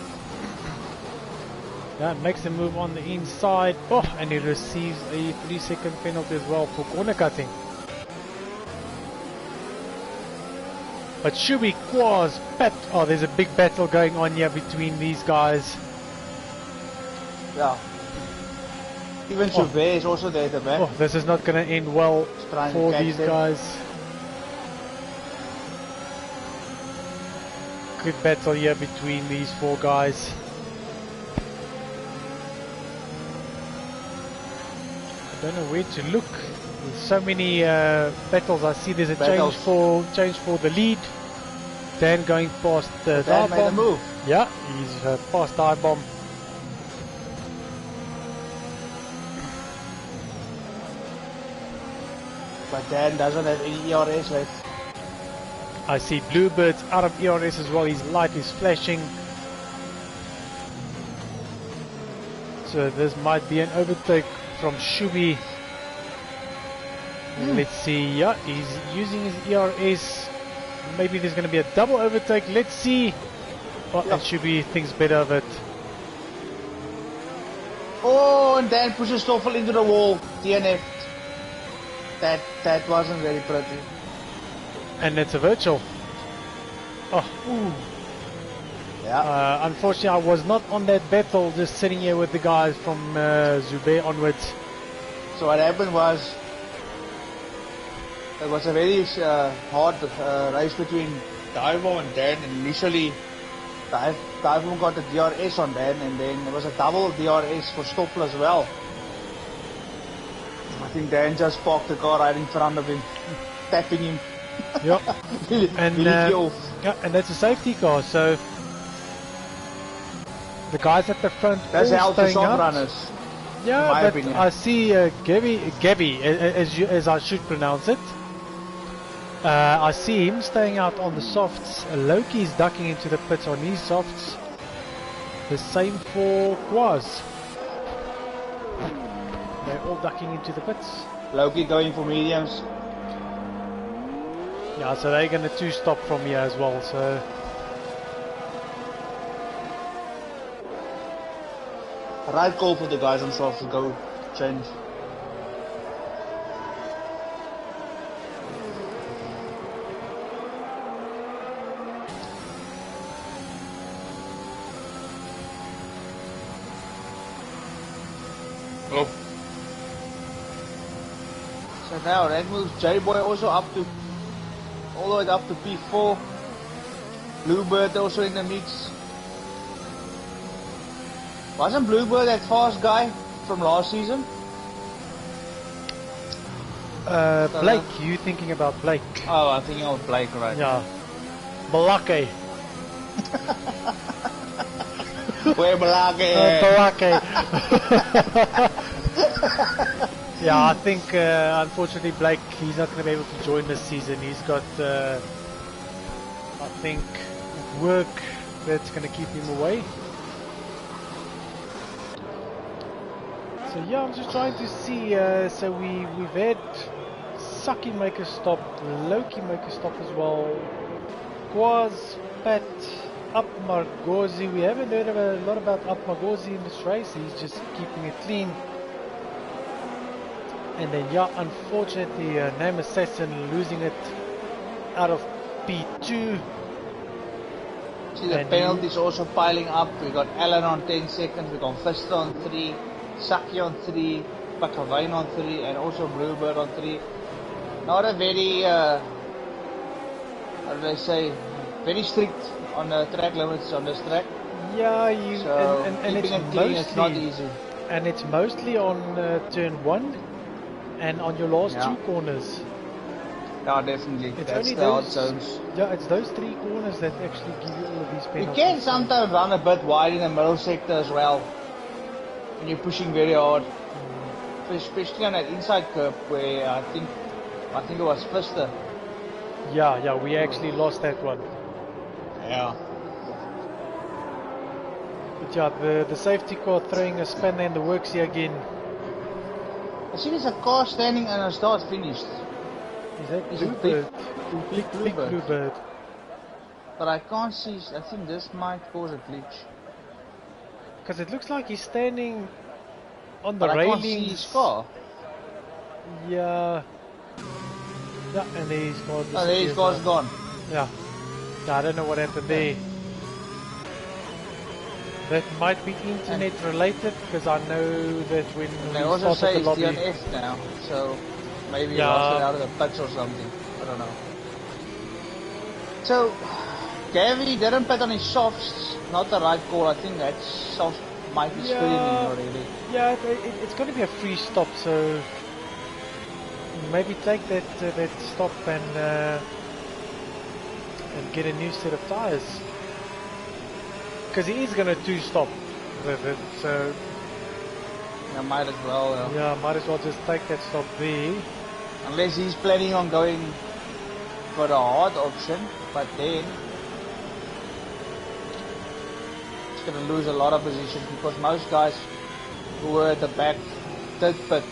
Yeah, makes a move on the inside. Oh, and he receives a 3-second penalty as well for corner cutting. But Shubi, Quaz, Pat. Oh, there's a big battle going on here between these guys. Yeah. Even Chauvet is also there at the back. Oh, this is not going to end well for these guys. Good battle here between these four guys. don't know where to look. There's so many battles. I see there's a change for the lead. Dan going past the Dan made a move. Yeah, he's past Tyre bomb. But Dan doesn't have any ERS left. I see Bluebird's out of ERS as well. His light is flashing. So this might be an overtake from Shubi. Let's see. Yeah, he's using his ERS. Maybe there's going to be a double overtake. Let's see. Oh, and Shubi thinks better of it. Oh, and Dan pushes Stoffel into the wall. DNF. That wasn't very pretty. And it's a virtual. Oh. Ooh. Yeah. Unfortunately, I was not on that battle, just sitting here with the guys from Zube onwards. So what happened was, it was a very hard race between Divo and Dan, and initially Divo got the DRS on Dan, and then there was a double DRS for Stoffel as well. I think Dan just parked the car right in front of him, tapping him. Yep. and yeah, and that's a safety car, so the guys at the front that's all how the staying soft out. runners. Yeah, my but opinion. I see Gabby, as I should pronounce it. I see him staying out on the softs. Loki's ducking into the pits on his softs. The same for Quaz. They're all ducking into the pits. Loki going for mediums. Yeah, so they're going to two-stop from here as well, so... Right call for the guys on soft to go change. Oh. So now that moves J-Boy also up to all the way up to P4. Bluebird also in the mix. Wasn't Bluebird that fast guy from last season? Blake, you thinking about Blake? Oh, I'm thinking of Blake, right? Yeah. Balake. Where Balake? Balake. Yeah, I think unfortunately Blake, he's not going to be able to join this season. He's got, I think, work that's going to keep him away. So yeah, I'm just trying to see. So we've had Saki make a stop, Loki make a stop as well. Quaz, Pat, Up Margozi. We haven't heard a lot about Up Margozi in this race. He's just keeping it clean. And then yeah, unfortunately, Name Assassin losing it out of P2. See the penalties also piling up. We got Alan on 10 seconds. We got Vista on 3. Saki on 3, Pakavain on 3, and also Bluebird on 3. Not a very, how do I say, very strict on the track limits on this track. Yeah, so and it's keeping it clean is not easy. And it's mostly on turn 1 and on your last two corners. Yeah, definitely. It's that's only the hard those zones. Yeah, it's those 3 corners that actually give you all of these penalties. You can sometimes run a bit wide in the middle sector as well. When you're pushing very hard, especially on that inside curve where I think it was Vista. Yeah, we actually lost that one. Yeah. But yeah, the safety car throwing a spanner in the works here again. I see there's a car standing and a start finished. Is that Is it Bluebird? Big Big Bluebird. But I can't see. I think this might cause a glitch. Because it looks like he's standing on the But railings. I can't see his car. Yeah. Yeah, and there his car. Oh, there his car's gone. Yeah. I don't know what happened there. That might be internet related, because I know that when They we also say started the it's lobby. DNF now, so maybe he Yeah. lost it out of the pits or something. I don't know. So, Gavi didn't put on his softs. Not the right call. I think that's might be screaming already. Yeah, it's going to be a free stop, so maybe take that that stop and get a new set of tyres. Because he is going to two-stop with it, so... Yeah, might as well. Yeah, might as well just take that stop there. Unless he's planning on going for the hard option, but then he's going to lose a lot of positions because most guys who were at the back did pit.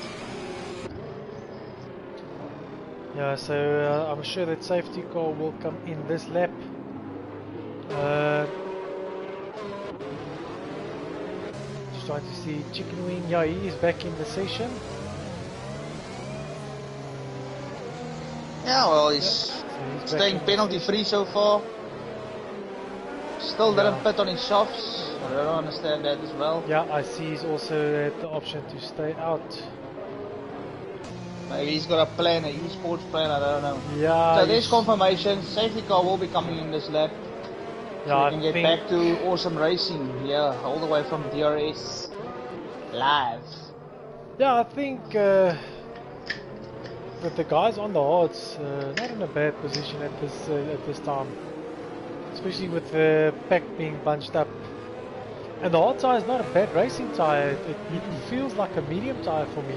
Yeah, so I'm sure that safety car will come in this lap. Just trying to see Chicken Wing. Yeah, he is back in the session. Yeah, well, he's staying penalty free so far. Still didn't pit on his softs. I don't understand that as well. Yeah, I see he's also had the option to stay out. Maybe he's got a plan, an esports plan, I don't know. Yeah. So there's confirmation, safety car will be coming in this lap. Yeah, so we can get back to awesome racing, yeah, all the way from DRS live. Yeah, I think that the guys on the hards not in a bad position at this time, especially with the pack being bunched up. And the hard tyre is not a bad racing tyre. It feels like a medium tyre for me.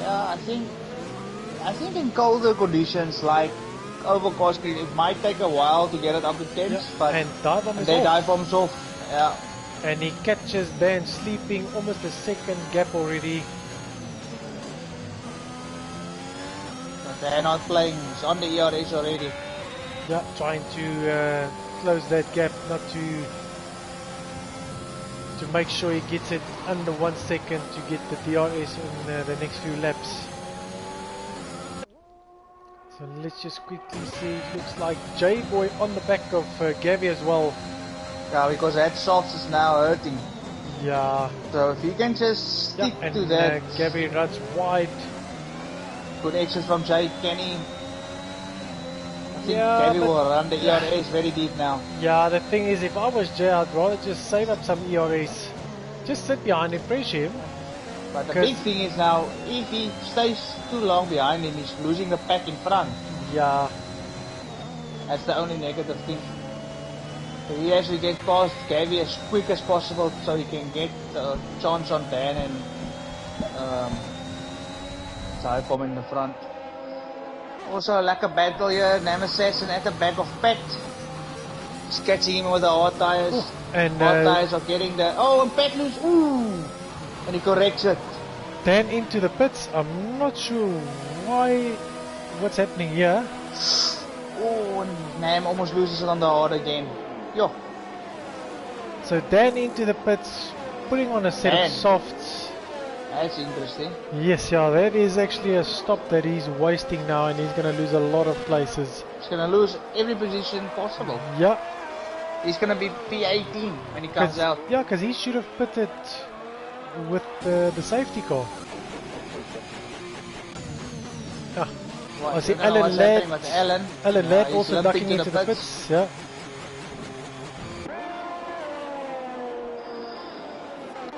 Yeah, I think in colder conditions like overcast, it might take a while to get it up to temps, but and dive bomb they dive bombs off. Yeah. And he catches Dan sleeping almost a second gap already. But they're not playing, it's on the ERS already. Yeah, trying to close that gap, not to make sure he gets it under 1 second to get the DRS in the next few laps. So let's just quickly see, it looks like J-Boy on the back of Gavi as well. Yeah, because that softs is now hurting. Yeah. So if he can just stick to that. Gavi runs wide. Good exit from Jay Kenny. I think Gavi will run the ERS very deep now. Yeah, the thing is, if I was Jay, I'd rather just save up some ERS. Just sit behind him, pressure him. But the big thing is now, if he stays too long behind him, he's losing the pack in front. Yeah. That's the only negative thing. So he has to get past Gavi as quick as possible so he can get a chance on Dan and Tyre bomb in the front. Also a lekker battle here, Nam Assassin at the back of Pact. He's catching him with the hard tyres. Ooh, and hard tyres are getting the... Oh, and Pact loose! Ooh! And he corrects it. Dan into the pits. I'm not sure what's happening here. Oh, and Nam almost loses it on the hard again. Yo. So Dan into the pits, putting on a set of softs. That's interesting. Yes, yeah, that is actually a stop that he's wasting now, and he's going to lose a lot of places. He's going to lose every position possible. Yeah. He's going to be P18 when he comes out. Yeah, because he should have pitted with the safety car. Ah. I see Alan Ladd also ducking into the pits. Yeah.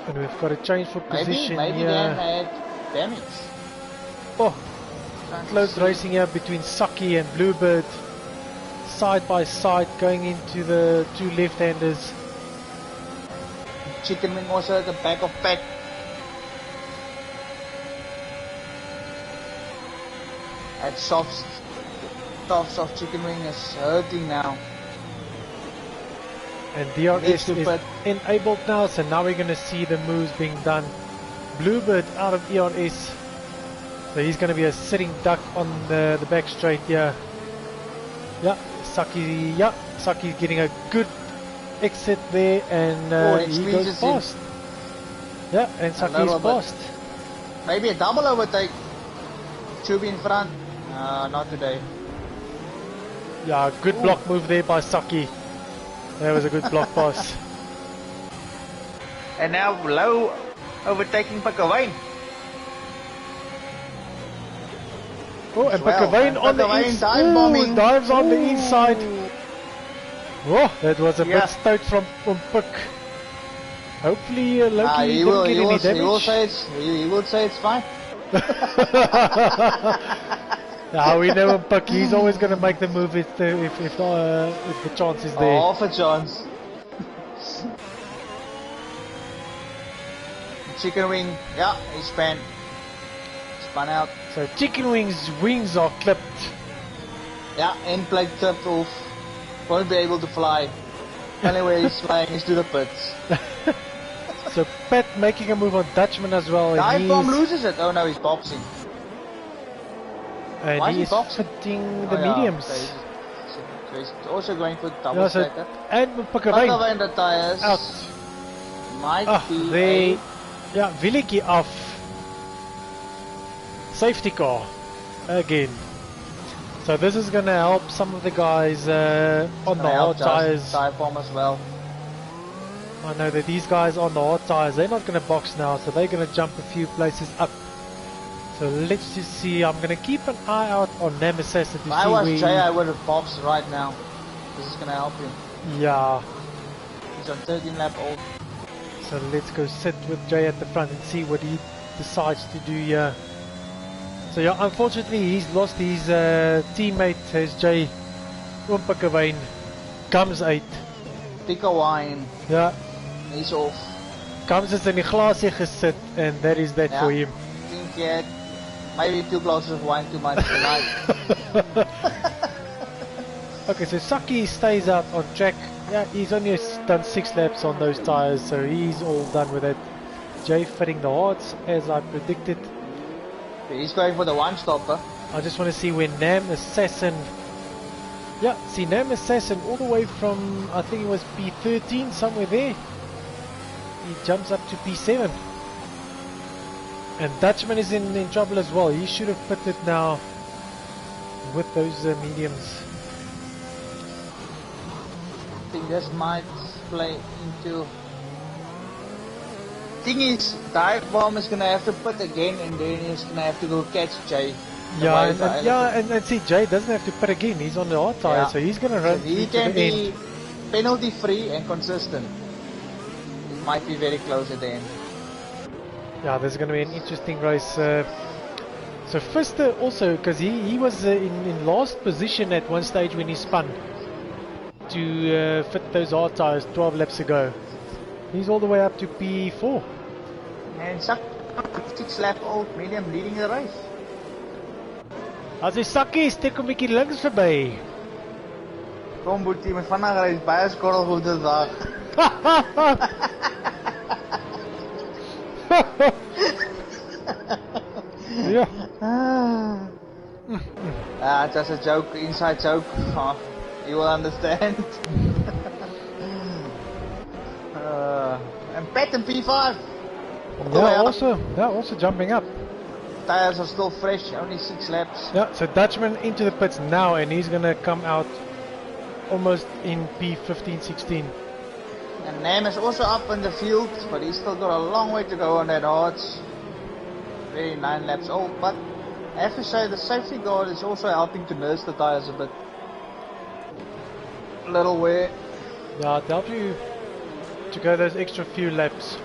And we've got a change for position maybe here. Dan had damage. Oh, close racing here between Saki and Bluebird. Side by side going into the two left-handers. Chicken Wing also at the back of Pack. That soft Chicken Wing is hurting now. And DRS is enabled now, so now we're going to see the moves being done. Bluebird out of ERS. So he's going to be a sitting duck on the back straight here. Yeah, Saki's getting a good exit there, and he goes past. Yeah, and Saki is past. Maybe a double overtake. Chubby in front. Not today. Yeah, good block move there by Saki. That was a good block pass. And now low overtaking Pakawine. Oh, and Pakawine on the inside. Dives on the inside. Oh, that was a bit stoked from Puk. Hopefully Loki he didn't will, get he any will, damage. he will say it's fine. Now we know him, Puck. He's always going to make the move if the chance is there. Half a chance. Chicken wing, yeah, he spun out. So chicken wings are clipped. Yeah, end plate clipped off. Won't be able to fly. Only way he's flying is to the pits. So Pat making a move on Dutchman as well. Dive bomb loses it. Oh no, he's boxing. And Why is he's he boxing? fitting the Yeah, mediums. so he's also going for double stacker. And Pakkerwijn the tires. Out. Might be they... Yeah, Williki off. Safety car. Again. So this is going to help some of the guys on the hard tires. Dive bomb as well. I know that these guys on the hard tires, they're not going to box now, so they're going to jump a few places up. So let's just see. I'm going to keep an eye out on Nemesis. If I was Jay, I would have boxed right now. This is going to help him. Yeah. He's on 13 lap old. So let's go sit with Jay at the front and see what he decides to do here. So yeah, unfortunately he's lost his teammate as Jay Pakkerwijn comes 8. Pakkerwijn. Yeah. He's off. Comes is in die glaasje gesit and that is that for him. I think he had maybe 2 glasses of wine too much tonight. Okay, so Saki stays out on track. Yeah, he's only done 6 laps on those tires, so he's all done with it. Jay fitting the hards as I predicted. He's going for the one stopper. I just want to see when Nam Assassin. Yeah, see Nam Assassin all the way from, I think it was P13, somewhere there. He jumps up to P7. And Dutchman is in trouble as well. He should have pitted now with those mediums. I think this might play into... Thing is, Dive Bomb is gonna have to put again and then he's gonna have to go catch Jay. Yeah, and see, Jay doesn't have to put again. He's on the hard tire, so he's gonna run so he to can the be end. penalty free and consistent. It might be very close at the end. Yeah, there's gonna be an interesting race. So Fister also, because he was in last position at one stage when he spun to fit those hard tires 12 laps ago. He's all the way up to P4. And 6 lap old medium leading the race. As hy sakkie, steek hom bietjie links verby. Kom Boetie, met vandag reis baie skorrelgoed dis dag. Ja. Just a joke, inside joke. You will understand. And Pat and P5. Also jumping up. Tires are still fresh, only 6 laps. Yeah, so Dutchman into the pits now, and he's gonna come out almost in P15, 16. And Nam is also up in the field, but he's still got a long way to go on that hards. Very 9 laps old, but I have to say the safety guard is also helping to nurse the tires a bit. Little wear. Yeah, it helps you to go those extra few laps.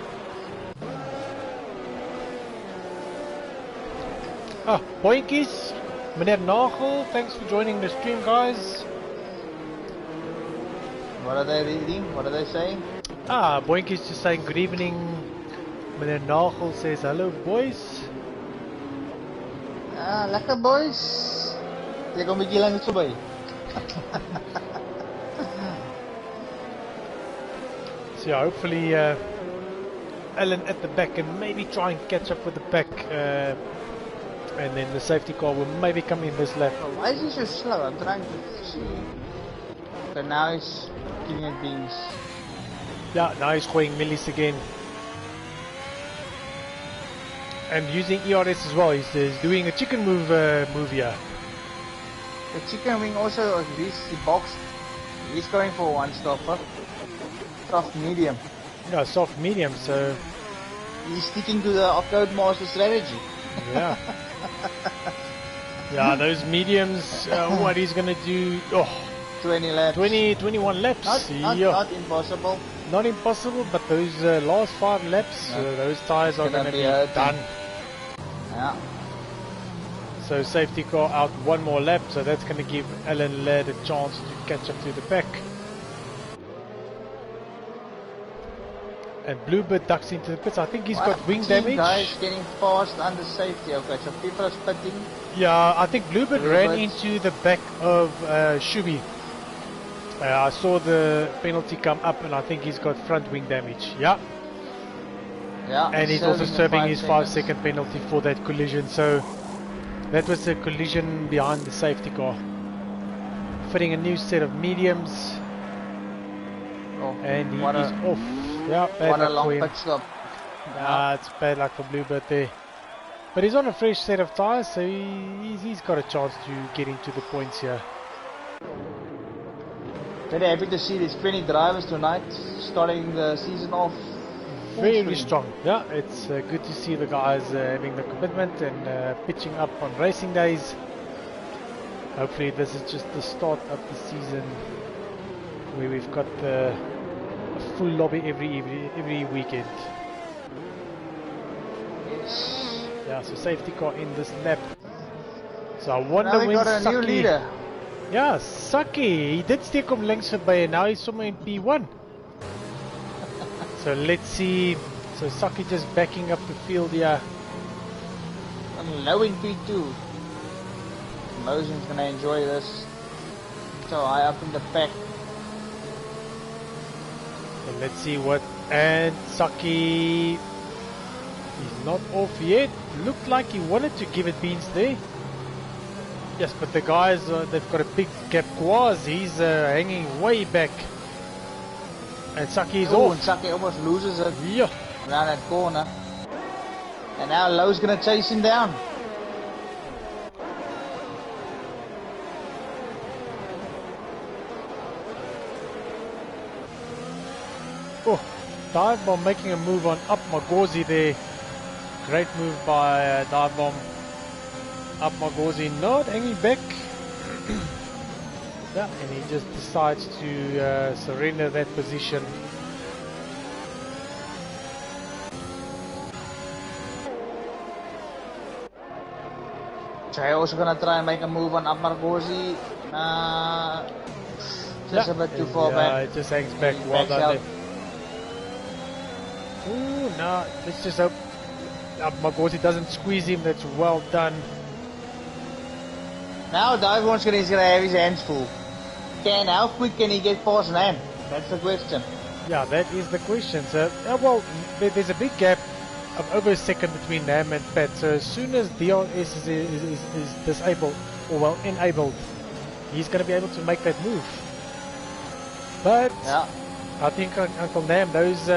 Boinkies, meneer Nagel, thanks for joining the stream, guys. What are they reading? What are they saying? Boinkies just saying good evening. Meneer Nagel says hello, boys. Lekker boys. Jy kom 'n bietjie langs verby. So yeah, hopefully Ellen at the back and maybe try and catch up with the pack. And then the safety car will maybe come in this lap. Oh, why is he so slow? I'm trying to see. But now he's giving it beans. Yeah, now he's going millies again. And using ERS as well. He's doing a chicken move here. The chicken wing also reached the box. He's going for one stopper. Soft medium. Yeah, soft medium, so... He's sticking to the Codemaster strategy. Yeah. Yeah, those mediums, what he's gonna do... 20 laps. 21 laps. Not impossible. not impossible, but those last 5 laps, those tyres are going to be done. Yeah. So safety car out 1 more lap, so that's going to give Alan Laird a chance to catch up to the pack. And Bluebird ducks into the pits. I think he's got wing damage. Guys getting fast under safety. Okay, so people are spitting. Yeah, I think Bluebird ran into the back of Shubi. I saw the penalty come up, and I think he's got front wing damage. Yeah. Yeah. And he's also serving his 5-second penalty for that collision. So that was a collision behind the safety car. Fitting a new set of mediums. Oh, and he is off. Yeah, what a long pit stop. It's bad luck for Bluebird there. But he's on a fresh set of tyres, so he's got a chance to get into the points here. Very happy to see these 20 drivers tonight, starting the season off. Very strong. Yeah, it's good to see the guys having the commitment and pitching up on racing days. Hopefully this is just the start of the season where we've got a full lobby every weekend. Yes. Yeah, so safety car in this lap. So I wonder now we when got a new leader. Yeah, Saki. He did steek him links by, and now he's somewhere in P1. So let's see. So Saki just backing up the field here. And low in P2. Mosin's gonna enjoy this. So high up in the pack. So let's see what. And Saki. He's not off yet. Looked like he wanted to give it beans there. Yes, but the guys, they've got a big gap. Quaz, he's hanging way back. And Saki is off. And Saki almost loses it. Yeah. Around that corner. And now Low's gonna chase him down. Oh, Dive Bomb making a move on Up Magosi there. Great move by Dive Bomb. Up Magosi not hanging back. Yeah, and he just decides to surrender that position. Jay also gonna try and make a move on Up Magosi. Just a bit too far back. Yeah, it just hangs back. Well done there. Ooh, no, let's just hope Magosi doesn't squeeze him. That's well done. Now Diveborn's gonna have his hands full. How quick can he get past Nam? That's the question. Yeah, that is the question. So, well, there's a big gap of over a second between Nam and Pat. So as soon as DRS is disabled, or well, enabled, he's going to be able to make that move. But yeah. I think Uncle Nam, those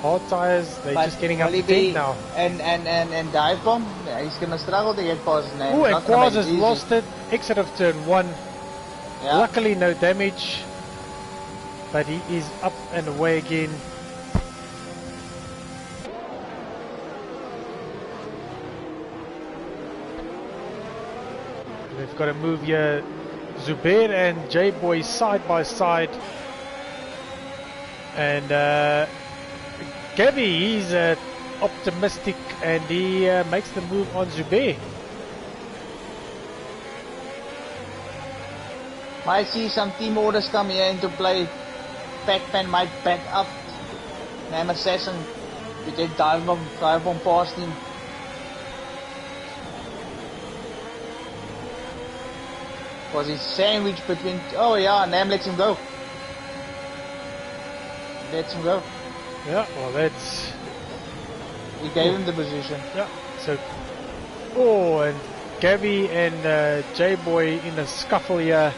hard tires, they're just getting up to 10 now. And Dive Bomb, he's going to struggle to get past Nam. Oh, and Quaz has lost it. Exit of turn 1. Yeah. Luckily no damage. But he is up and away again. They've got to move here. Zubair and J-Boy side by side. And Gavi, he's optimistic and he makes the move on Zubair. Might see some team orders come here into play. Pac-Man might back up Nam Assassin to get Dive Bomb past him. Was he sandwiched between... Oh yeah, Nam lets him go. Lets him go. Yeah, well that's... He gave him the position. Yeah, so... Oh, and Gavi and J-Boy in a scuffle here.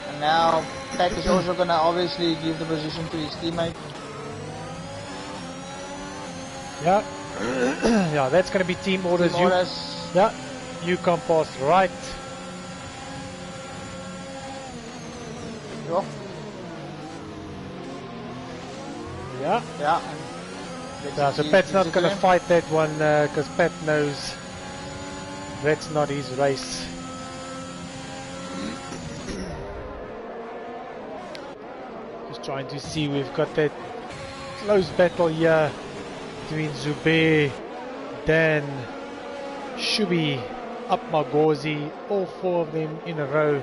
And now Pac is also gonna obviously give the position to his teammate. Yeah. Yeah, that's gonna be team orders. Team orders. Yeah, you come past right. Sure. Yeah. Yeah. Yeah, so Pat's not gonna fight that one because Pat knows that's not his race. Just trying to see, we've got that close battle here between Zubair, Dan, Shubi, Upmargozi, all four of them in a row.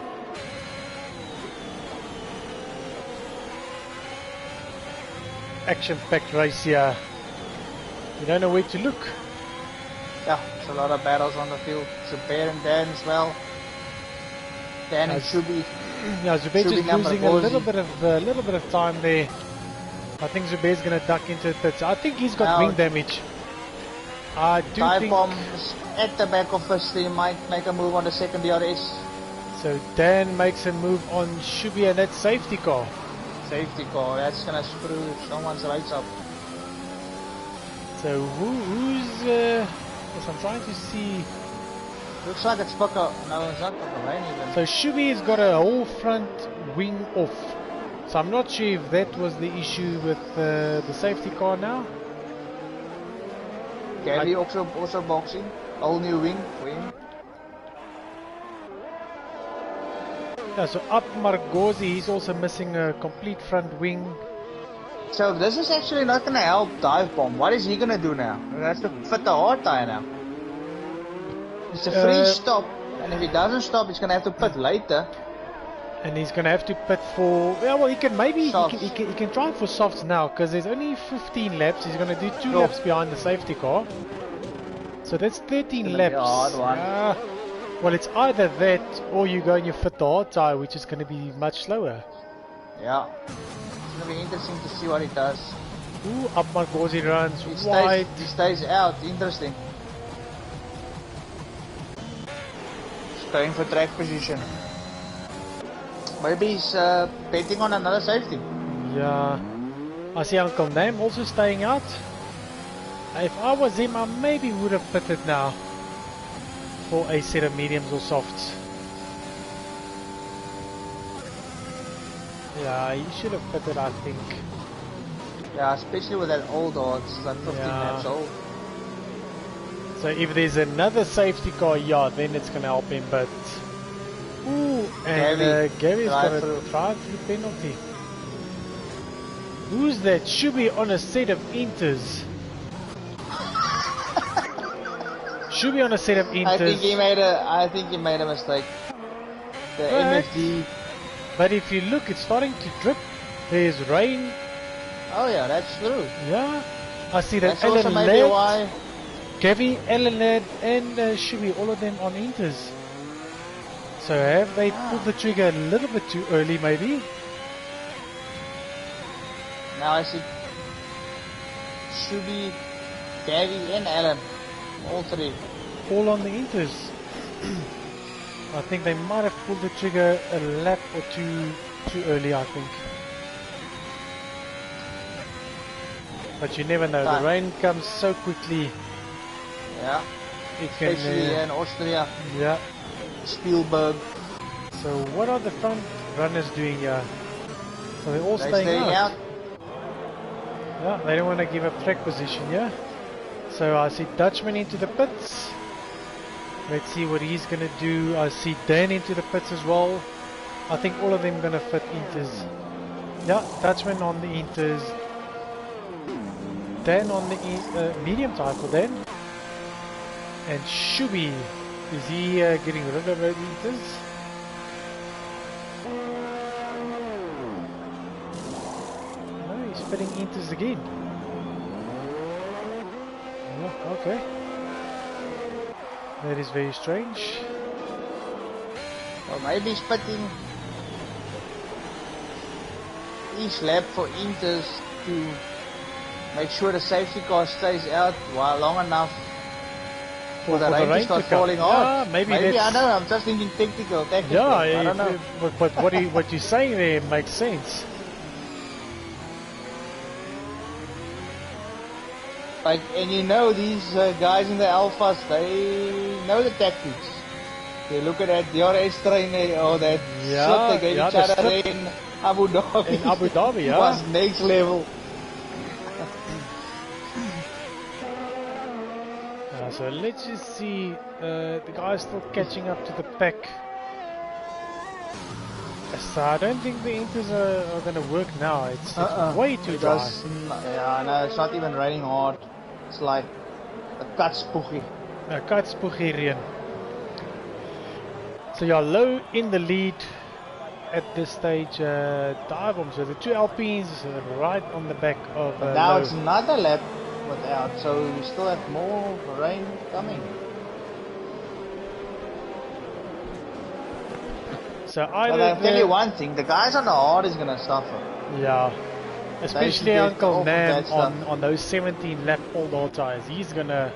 Action-packed race here. You don't know where to look. Yeah, there's a lot of battles on the field. Zubair and Dan as well. Dan and Shubi. Yeah, Zubair just losing a little bit of time there. I think Zubair's going to duck into the pits. I think he's got wing damage. I do Tyre think... bomb is at the back of first. He might make a move on the second DRS. So Dan makes a move on Shubi and that safety car. Safety car, that's going to screw someone's rights up. So who's... yes, I'm trying to see... Looks like it's Parc. No, it's not Parc even. So Shubi's got a whole front wing off. So I'm not sure if that was the issue with the safety car now. Gary also boxing. All new wing. Yeah, so up Margozi, he's also missing a complete front wing. So this is actually not going to help Dive Bomb. What is he going to do now? He has to fit the hard tire now. It's a free stop, and if he doesn't stop, he's going to have to pit later. And he's going to have to pit for... Yeah, well, he can maybe... He can try for softs now, because there's only 15 laps. He's going to do 2 laps behind the safety car. So that's 13 laps. Be a hard one. Well, it's either that, or you go and you fit the hard tire, which is going to be much slower. Yeah. It's going to be interesting to see what he does. Ooh, up Margozi runs wide. He stays out. Interesting. He's going for track position. Maybe he's betting on another safety. Yeah. I see Uncle Nam also staying out. If I was him, I maybe would have pitted now for a set of mediums or softs. Yeah, he should have pitted, I think. Yeah, especially with that old odds, like 15 laps old. So if there's another safety car, yeah, then it's going to help him, but... Ooh, and Gary's got a drive-through penalty. Who's that? Should be on a set of inters. Should be on a set of inters. I think he made a mistake. The MFD. But if you look, it's starting to drip. There's rain. Oh yeah, that's true. Yeah. I see that that's also maybe why. Kevin, Elened, and Shubi, all of them on inters. So have they pulled the trigger a little bit too early, maybe? Now I see Shubi, Gary, and Alan, all three. All on the inters. I think they might have pulled the trigger a lap or two too early, I think. But you never know, the rain comes so quickly. Yeah, it can, especially in Austria. Yeah. Spielberg. So what are the front runners doing here? So they're all staying out. Yeah, they don't want to give up track position, yeah? So I see Dutchman into the pits. Let's see what he's going to do. I see Dan into the pits as well. I think all of them going to fit inters. Yeah, Dutchman on the inters. Dan on the medium tire for Dan. And Shubi, is he getting rid of the inters? No, he's fitting inters again. Oh, okay. That is very strange. Well, maybe he's putting each lap for inters to make sure the safety car stays out while long enough for the rain to start falling off. Yeah, maybe I know, I'm just thinking technical. Yeah, I don't know. But what you're saying there makes sense. Like, and you know, these guys in the Alphas, they know the tactics. They look at that DRS train or that slip they gave each other in Abu Dhabi. In Abu Dhabi, yeah. It was next level. So let's just see, the guy's still catching up to the pack. So I don't think the inters are going to work now. It's way too dry. Yeah, no, it's not even raining hard. It's like a cut spooky. A kat spooky reën. So you're low in the lead at this stage. Tyre, so the two Alpines right on the back of Now Low. it's another lap without, so we still have more rain coming. So But either I'll tell you one thing, the guys on the hard is gonna suffer. yeah, especially get Uncle off of Nam that stuff. on those 17 lap old tires. He's gonna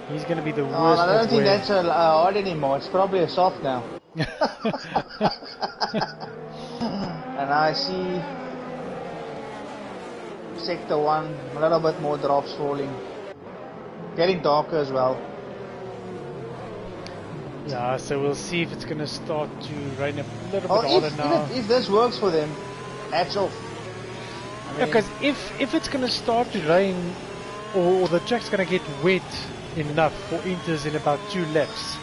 be the Oh, worst. I don't of think wear. that's a hard anymore. It's probably a soft now. And I see sector 1, a little bit more drops falling. Getting darker as well. Yeah, so we'll see if it's gonna start to rain a little bit harder now. If this works for them, hats off. I mean, Because if it's gonna start to rain, or the track's gonna get wet enough for inters in about 2 laps,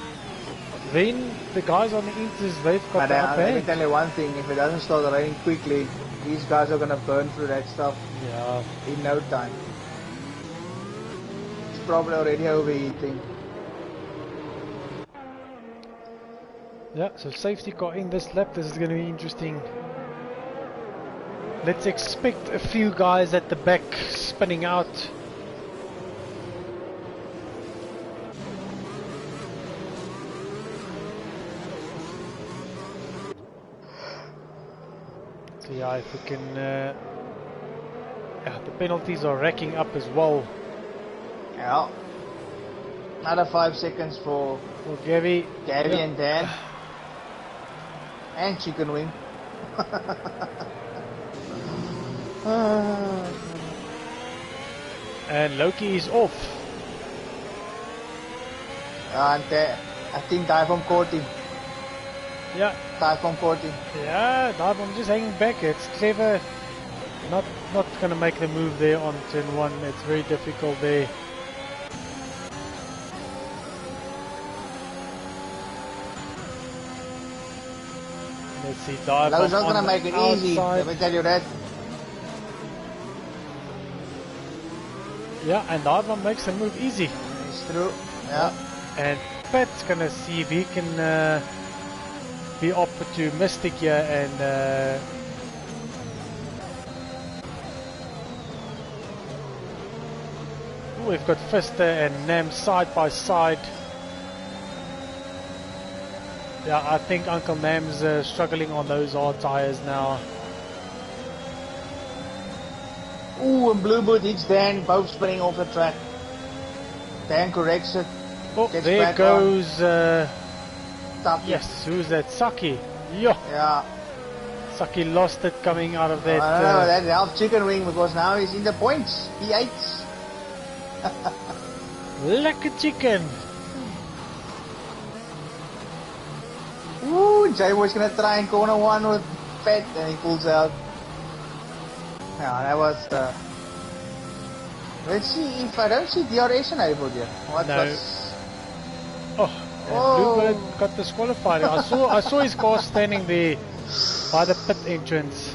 then the guys on the inters, they've got but the upper let me hand. tell you one thing, if it doesn't start raining quickly, these guys are gonna burn through that stuff Yeah. in no time. It's probably already overheating. Yeah, so safety car in this lap. This is going to be interesting. Let's expect a few guys at the back spinning out. So yeah, if we can... yeah, the penalties are racking up as well. Yeah. Another 5 seconds for Gabby. Gabby and Dan. And Chicken Wing. And Loki is off. And I think Tyre caught him. Yeah, Tyre caught him. yeah, I'm just hanging back. It's clever. Not gonna make the move there on turn 1. It's very difficult there. Let's see, dive Low's not on gonna the make it easy, outside. let me tell you that. Yeah, and Dive makes the move easy. It's true. Yeah. And Pat's gonna see if he can be opportunistic here and we've got Fister and Nam side by side. Yeah, I think Uncle Nam's struggling on those hard tires now. Ooh, and Bluebird hits Dan, both spinning off the track. Dan corrects it. Oh, Gets there back goes, Tucky. yes, who's that? Saki. Yo, Yeah. Saki lost it coming out of that. I don't know, that helped Chicken Wing because now he's in the points. He ate. Like a chicken. Ooh, J-Boy's gonna try and corner 1 with Pat and he pulls out. Yeah, that was the... Let's see if I don't see DRS enabled here. What No. was... Oh, and Bluebird got disqualified. I saw his car standing there by the pit entrance.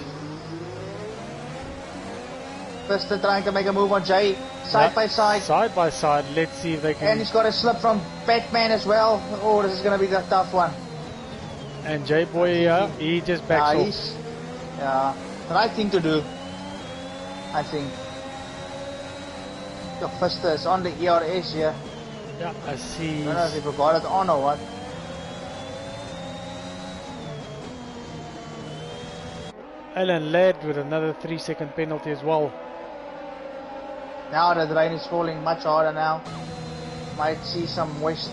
First they're trying to make a move on Jay. Side Yeah, by side. Side by side. Let's see if they can. And he's got a slip from Batman as well. Oh, this is gonna be the tough one. And J-Boy, he just backs off. He's... Yeah, the right thing to do. I think. The first is on the ERS here. Yeah, I see. I don't know if he forgot it on or what. Alan led with another 3-second penalty as well. Now the rain is falling much harder now. Might see some moist.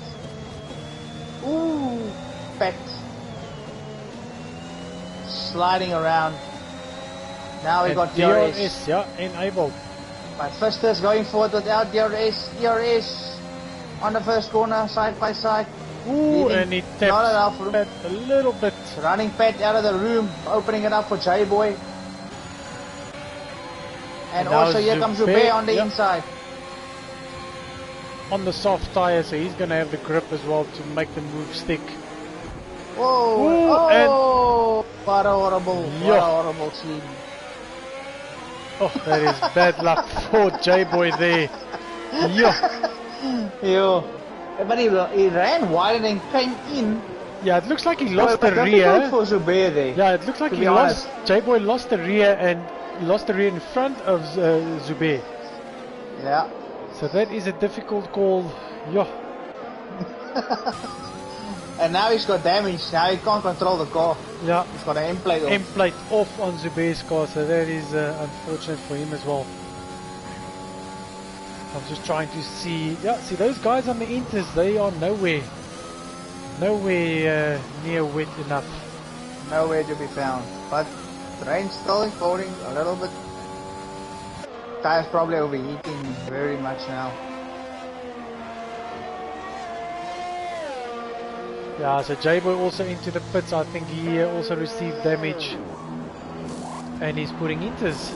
Ooh, Pat. Sliding around. Now we And got DRS. DRS, yeah, enabled. But first is going forward without DRS. DRS on the first corner, side by side. Ooh, Leaving and he not enough taps room. Pat a little bit. Running Pat out of the room, opening it up for J-Boy. And And now also here comes Zubair, Zubair on the yep. inside. On the soft tire, so he's going to have the grip as well to make the move stick. Whoa! Ooh, Oh! What a horrible scene. Oh, that is bad luck for J-Boy there. Yo. But he ran wide and then came in. Yeah, it looks like he lost the difficult rear. for Zubair there. Yeah, it looks like he lost. J-Boy lost the rear and lost the rear in front of Zubair. Yeah. So that is a difficult call. Yeah. And now he's got damage. Now he can't control the car. Yeah. He's got an end plate off. End plate off on Zubair's car, so that is unfortunate for him as well. I'm just trying to see. Yeah, see those guys on the Inters, they are nowhere near wet enough. Nowhere to be found. But the rain still is falling a little bit. Tyre's probably overheating very much now. Yeah, so J-Boy also into the pits. I think he also received damage. And he's putting Inters.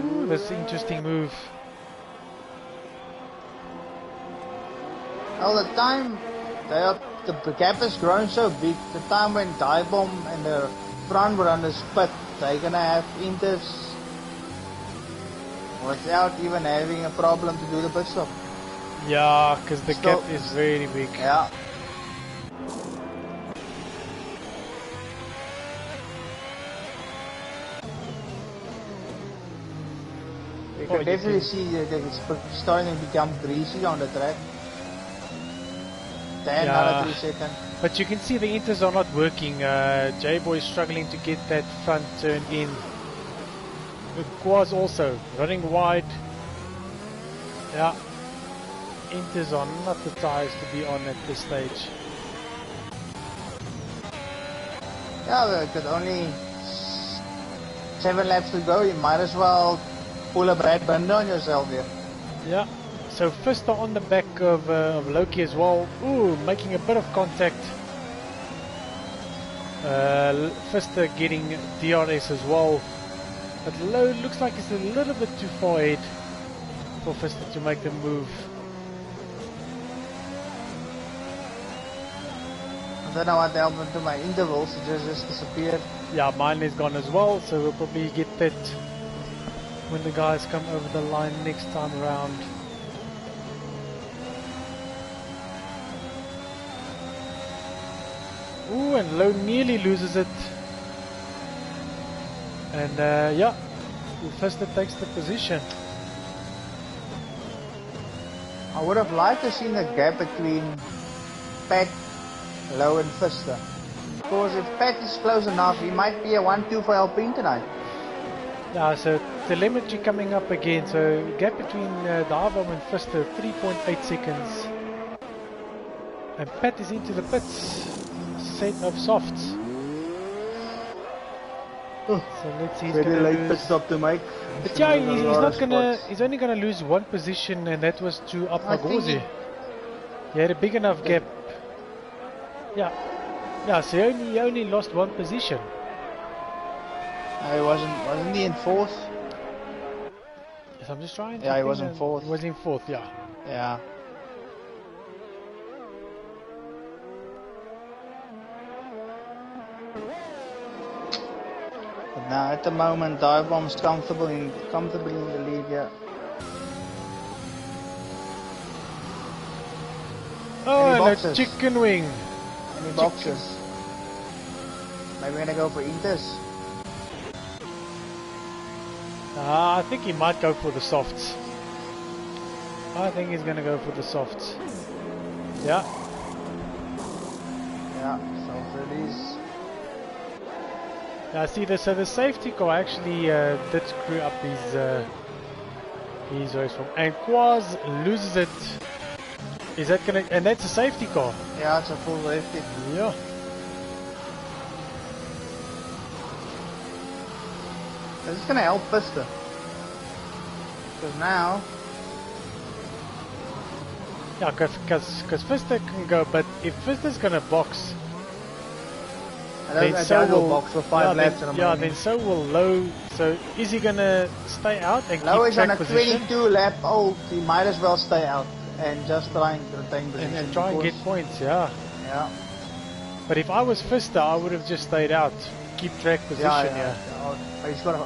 Ooh, this is an interesting move. Well, the time the gap has grown so big, the time when Diebomb and the front were on the spit, they're gonna have Inters without even having a problem to do the pit stop. Yeah, because the gap is very big. Yeah. You can definitely see that it's starting to become greasy on the track. Then another 3 seconds. But you can see the Inters are not working. J-Boy is struggling to get that front turn in. Quaz also running wide. Yeah. Inters are not the tires to be on at this stage. Yeah, we've got only 7 laps to go. You might as well pull a Brad Binder on yourself here. Yeah. So Fister on the back of Loki as well. Ooh, making a bit of contact. Fister getting DRS as well. But Low looks like it's a little bit too far ahead for Fister to make the move. I don't know what happened to my intervals, it just disappeared. Yeah, mine is gone as well, so we'll probably get that when the guys come over the line next time around. Ooh, and Low nearly loses it. And yeah, Fister takes the position. I would have liked to see the gap between Pat, Low and Fister. Because if Pat is close enough, he might be a 1-2 for Alpine tonight. Yeah, so telemetry coming up again. So gap between Diebomb and Fister, 3.8 seconds. And Pat is into the pits. Set of softs. So let's see. He's Very gonna late lose. pit stop to make. But yeah, he's not gonna. He's only gonna lose one position, and that was to Apagorzi. He had a big enough gap. Yeah, yeah. So he only lost one position. He wasn't he in 4th? Yes, I'm just trying. Yeah, he was in 4th. He was in 4th. Yeah. Yeah. But now at the moment, Diebomb's comfortably in the lead. Yeah. Oh, Any and boxes? a chicken wing. Any boxes? Maybe we're gonna go for Inters. I think he might go for the softs. I think he's gonna go for the softs. Yeah. Yeah, soft release. Yeah, see, so the safety car actually did screw up his race form. And Quaz loses it. Is that gonna? And that's a safety car. Yeah, it's a full safety. Yeah. This is gonna help Fister. Because now... Yeah, because Fister can go, but if Fister's gonna box, then so will box for 5 laps. Then so will Low. So is he gonna stay out and Low keep is on track a position? 22 lap old. He might as well stay out and just try and retain position. And try and get points, yeah. Yeah. But if I was Fister, I would have just stayed out, keep track position. Yeah. He's got a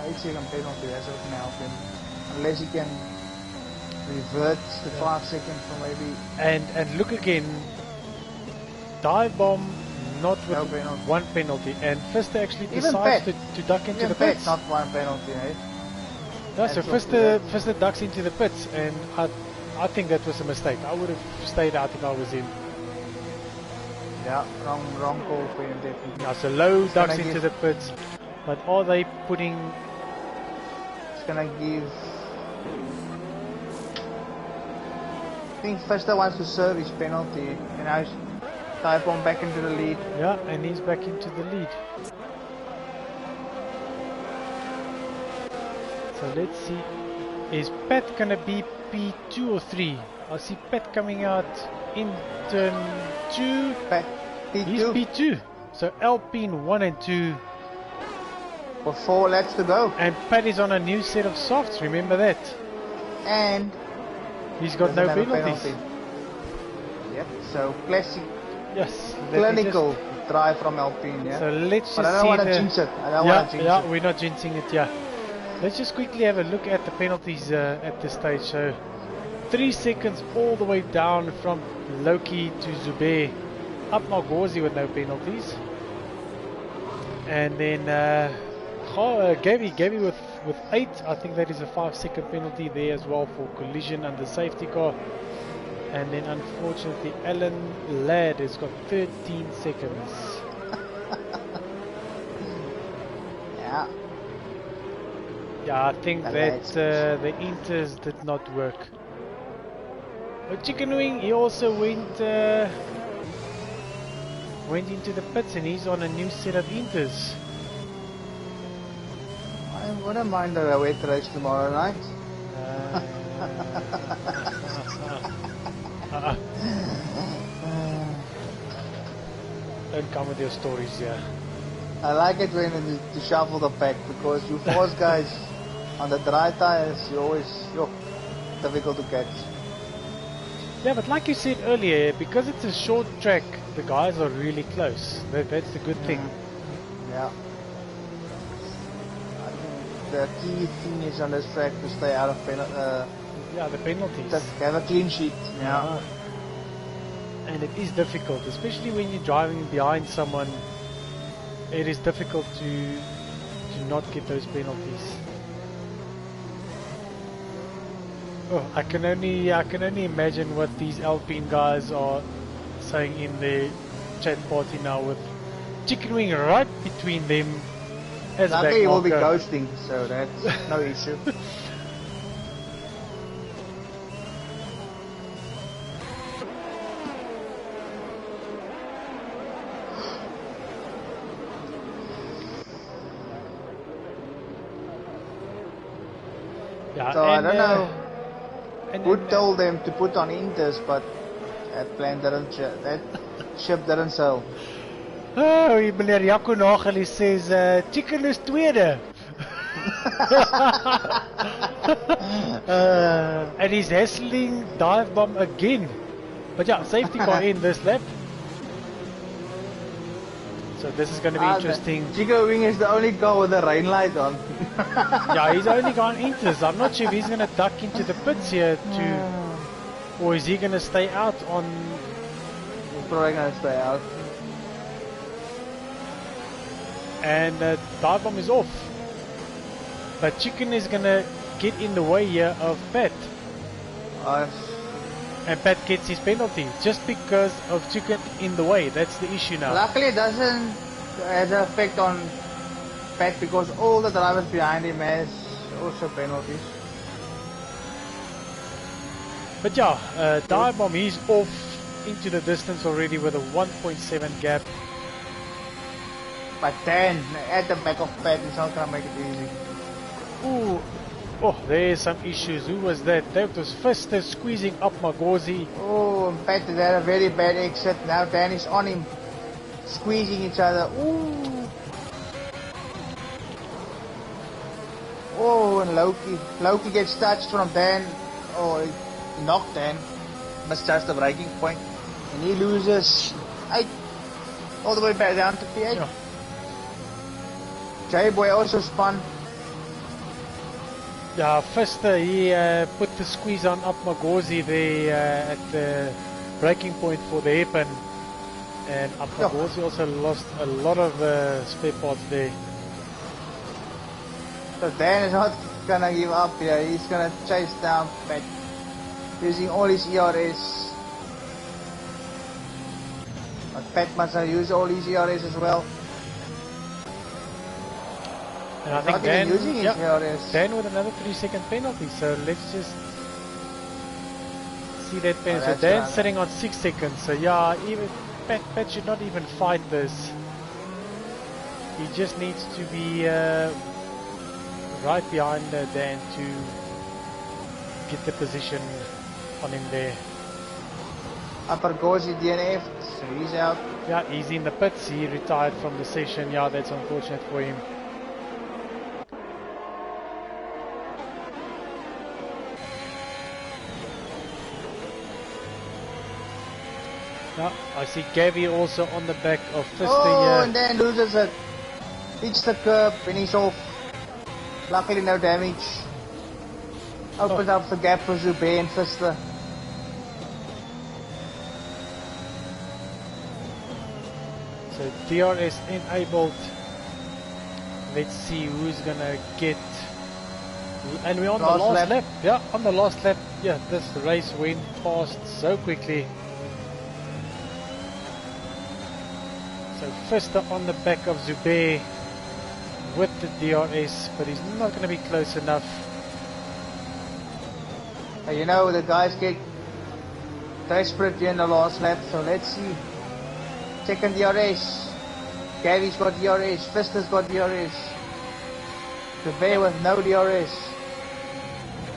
8-second penalty. That's not going to help him unless he can revert the 5 seconds for maybe. And look again, dive bomb not with No penalty. one penalty, and Fister actually Even decides Pat. to duck into Even the pits. not one penalty, eh? No, so Actually, Fister ducks into the pits, and I think that was a mistake. I would have stayed out if I was him. Yeah, wrong call for him definitely. Now, so Low It's ducks gonna into give- the pits, but are they putting? It's gonna give. I think Fister wants to serve his penalty, and now he's Tyre back into the lead. Yeah, and he's back into the lead. So let's see, is Pat gonna be P2 or 3? I see Pat coming out in turn 2. Back He's P2 P2. So Alpine 1 and 2. for 4 laps to go, And Pat is on a new set of softs, remember that? and He's got doesn't no have a penalties. penalty. Yep. So classic, Yes. let me clinical drive from Alpine. Yeah. So let's but just I don't see want to the... jinx it. I don't want to jinx Yeah, it. we're not jinxing it, yeah. Let's just quickly have a look at the penalties at this stage. So 3 seconds all the way down from Loki to Zubair. Up Margorzi with no penalties. And then Gavi with 8. I think that is a 5-second penalty there as well for collision under safety car. And then unfortunately Alan Ladd has got 13 seconds. Yeah. Yeah, I think The that Lads. the Inters did not work. But Chicken Wing, he also went into the pits, and he's on a new set of Inters. I wouldn't mind a wet race tomorrow night. Don't come with your stories, yeah. I like it when you shuffle the pack because you force guys on the dry tires. You always difficult to catch. Yeah, but like you said earlier, because it's a short track, the guys are really close. That's the good thing. Yeah. I think the key thing is on this track to stay out of Yeah, the penalties. just have a clean sheet. Yeah. And it is difficult, especially when you're driving behind someone. It is difficult to not get those penalties. Oh, I can only imagine what these Alpine guys are saying in their chat party now, with Chicken Wing right between them as a back Luckily, he will be marker. ghosting, so that's no issue. Yeah, So I don't know and who then, told them to put on Inters, but that plane didn't. That ship didn't sail. oh, meneer Jaco Nagel says Chicken is tweede. And he's hassling dive bomb again. But yeah, safety car in this lap. So this is going to be interesting. Chico Wing is the only car with the rain light on. Yeah, he's only gone Inters. I'm not sure if he's going to duck into the pits here to, or is he going to stay out on. He's probably gonna stay out. And dive bomb is off. But Chicken is going to get in the way here of Pat. And Pat gets his penalty just because of Chicken in the way. That's the issue now. Luckily, it doesn't have an effect on Pat because all the drivers behind him has also penalties. But yeah, dive bomb, he's off into the distance already with a 1.7 gap. But then, at the back of Pat, it's not gonna make it easy. Ooh, oh, there's some issues. Who was that? That was Fister squeezing up Margorzi. Oh, Pat had a very bad exit. Now Dan is on him, squeezing each other. Ooh. Oh, and Loki gets touched from Dan. Oh, he knocked Dan. Misjudged the braking point. And he loses 8 all the way back down to P8. Yeah. J-Boy also spun. Yeah, first he put the squeeze on up Magosi there at the braking point for the hairpin, and up Magosi also lost a lot of spare parts there. So Dan is not gonna give up here. He's gonna chase down Pat using all his ERS. But Pat must use all his ERS as well. And I think not Dan, even using his ERS. Dan with another 3-second penalty, so let's just see that penalty. So Dan's sitting on 6 seconds, so yeah, even Pat should not even fight this. He just needs to be right behind Dan to get the position on him there. Upper Gozi DNF'd, so he's out. Yeah, he's in the pits, he retired from the session. Yeah, that's unfortunate for him. Yeah, I see Gavi also on the back of Fister. Oh, and then loses it. Hits the curb and he's off. Luckily no damage. Opens up the gap for Zube and Fister. So DRS enabled. Let's see who's gonna get. And we're on the last lap. Yeah, on the last lap. Yeah, this race went past so quickly. So Fister on the back of Zube with the DRS, but he's not going to be close enough. You know, the guys get desperate in the last lap, so let's see. Second DRS. Gavi's got DRS, Fister's got DRS. Zube with no DRS.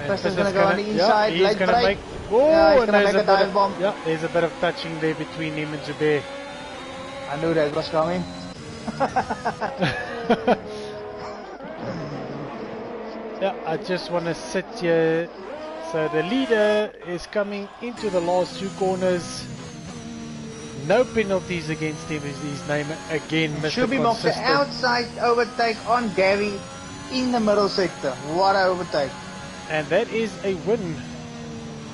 Fister's going to go on the inside, he's late going to break. make, oh, he's going to make a dive bomb. Yeah, there's a bit of touching there between him and Zube. I knew that was coming. Yeah, I just want to sit here. So the leader is coming into the last two corners. No penalties against him. Is his name again, Mr. Should be mocked the outside overtake on Gavi in the middle sector. What an overtake. And that is a win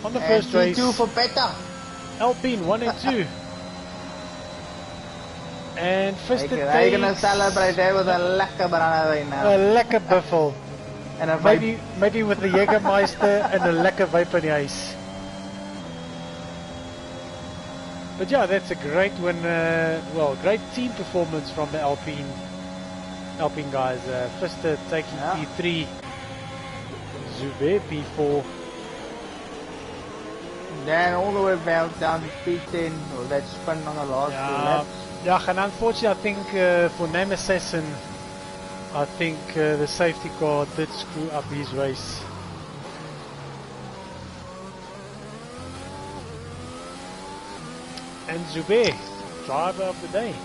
on the first race. P2 for Peta. Alpine 1 and 2. And Fister takes... They're going to celebrate there with a lekker banana now. A lekker buffel. And a maybe with the Jägermeister and a lekker vape in the ice. But yeah, that's a great win. Well, great team performance from the Alpine guys. Fister taking P3, Zube P4. Then all the way down to P10. Well, that's spun on the last two laps. Yeah, and unfortunately, I think for Name Assassin, I think the safety car did screw up his race. And Zube, driver of the day.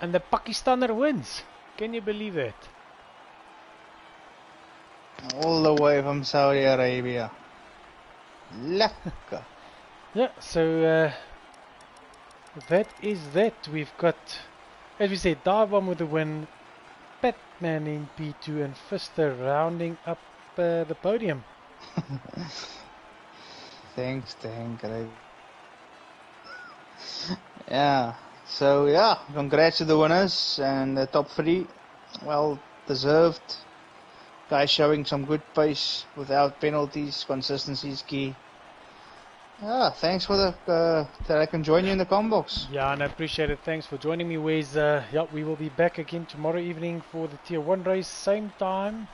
And the Pakistaner wins. Can you believe that? All the way from Saudi Arabia. Lekker. Yeah, so that is that. We've got, as we said, Dive-Bomb with the win, Batman in P2 and Fister rounding up the podium. Thanks. Yeah. So yeah, congrats to the winners and the top three, well deserved. Guys showing some good pace without penalties, consistency is key. Yeah, thanks for that I can join you in the box. Yeah, and I appreciate it. Thanks for joining me, Wes. Yeah, we will be back again tomorrow evening for the Tier 1 race, same time.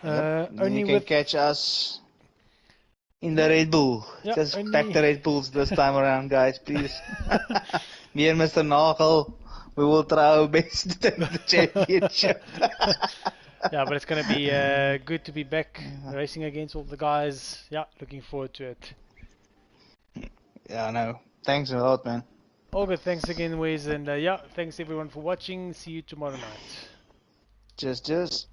Only you can catch us in the Red Bull. Yep, just pack the Red Bulls this time around, guys, please. Me and Mr. Nagel, we will try our best to take the championship. Yeah, but it's going to be good to be back racing against all the guys. Yeah, looking forward to it. Yeah, I know. Thanks a lot, man. All good, thanks again, Wes, and yeah, thanks everyone for watching. See you tomorrow night. Just.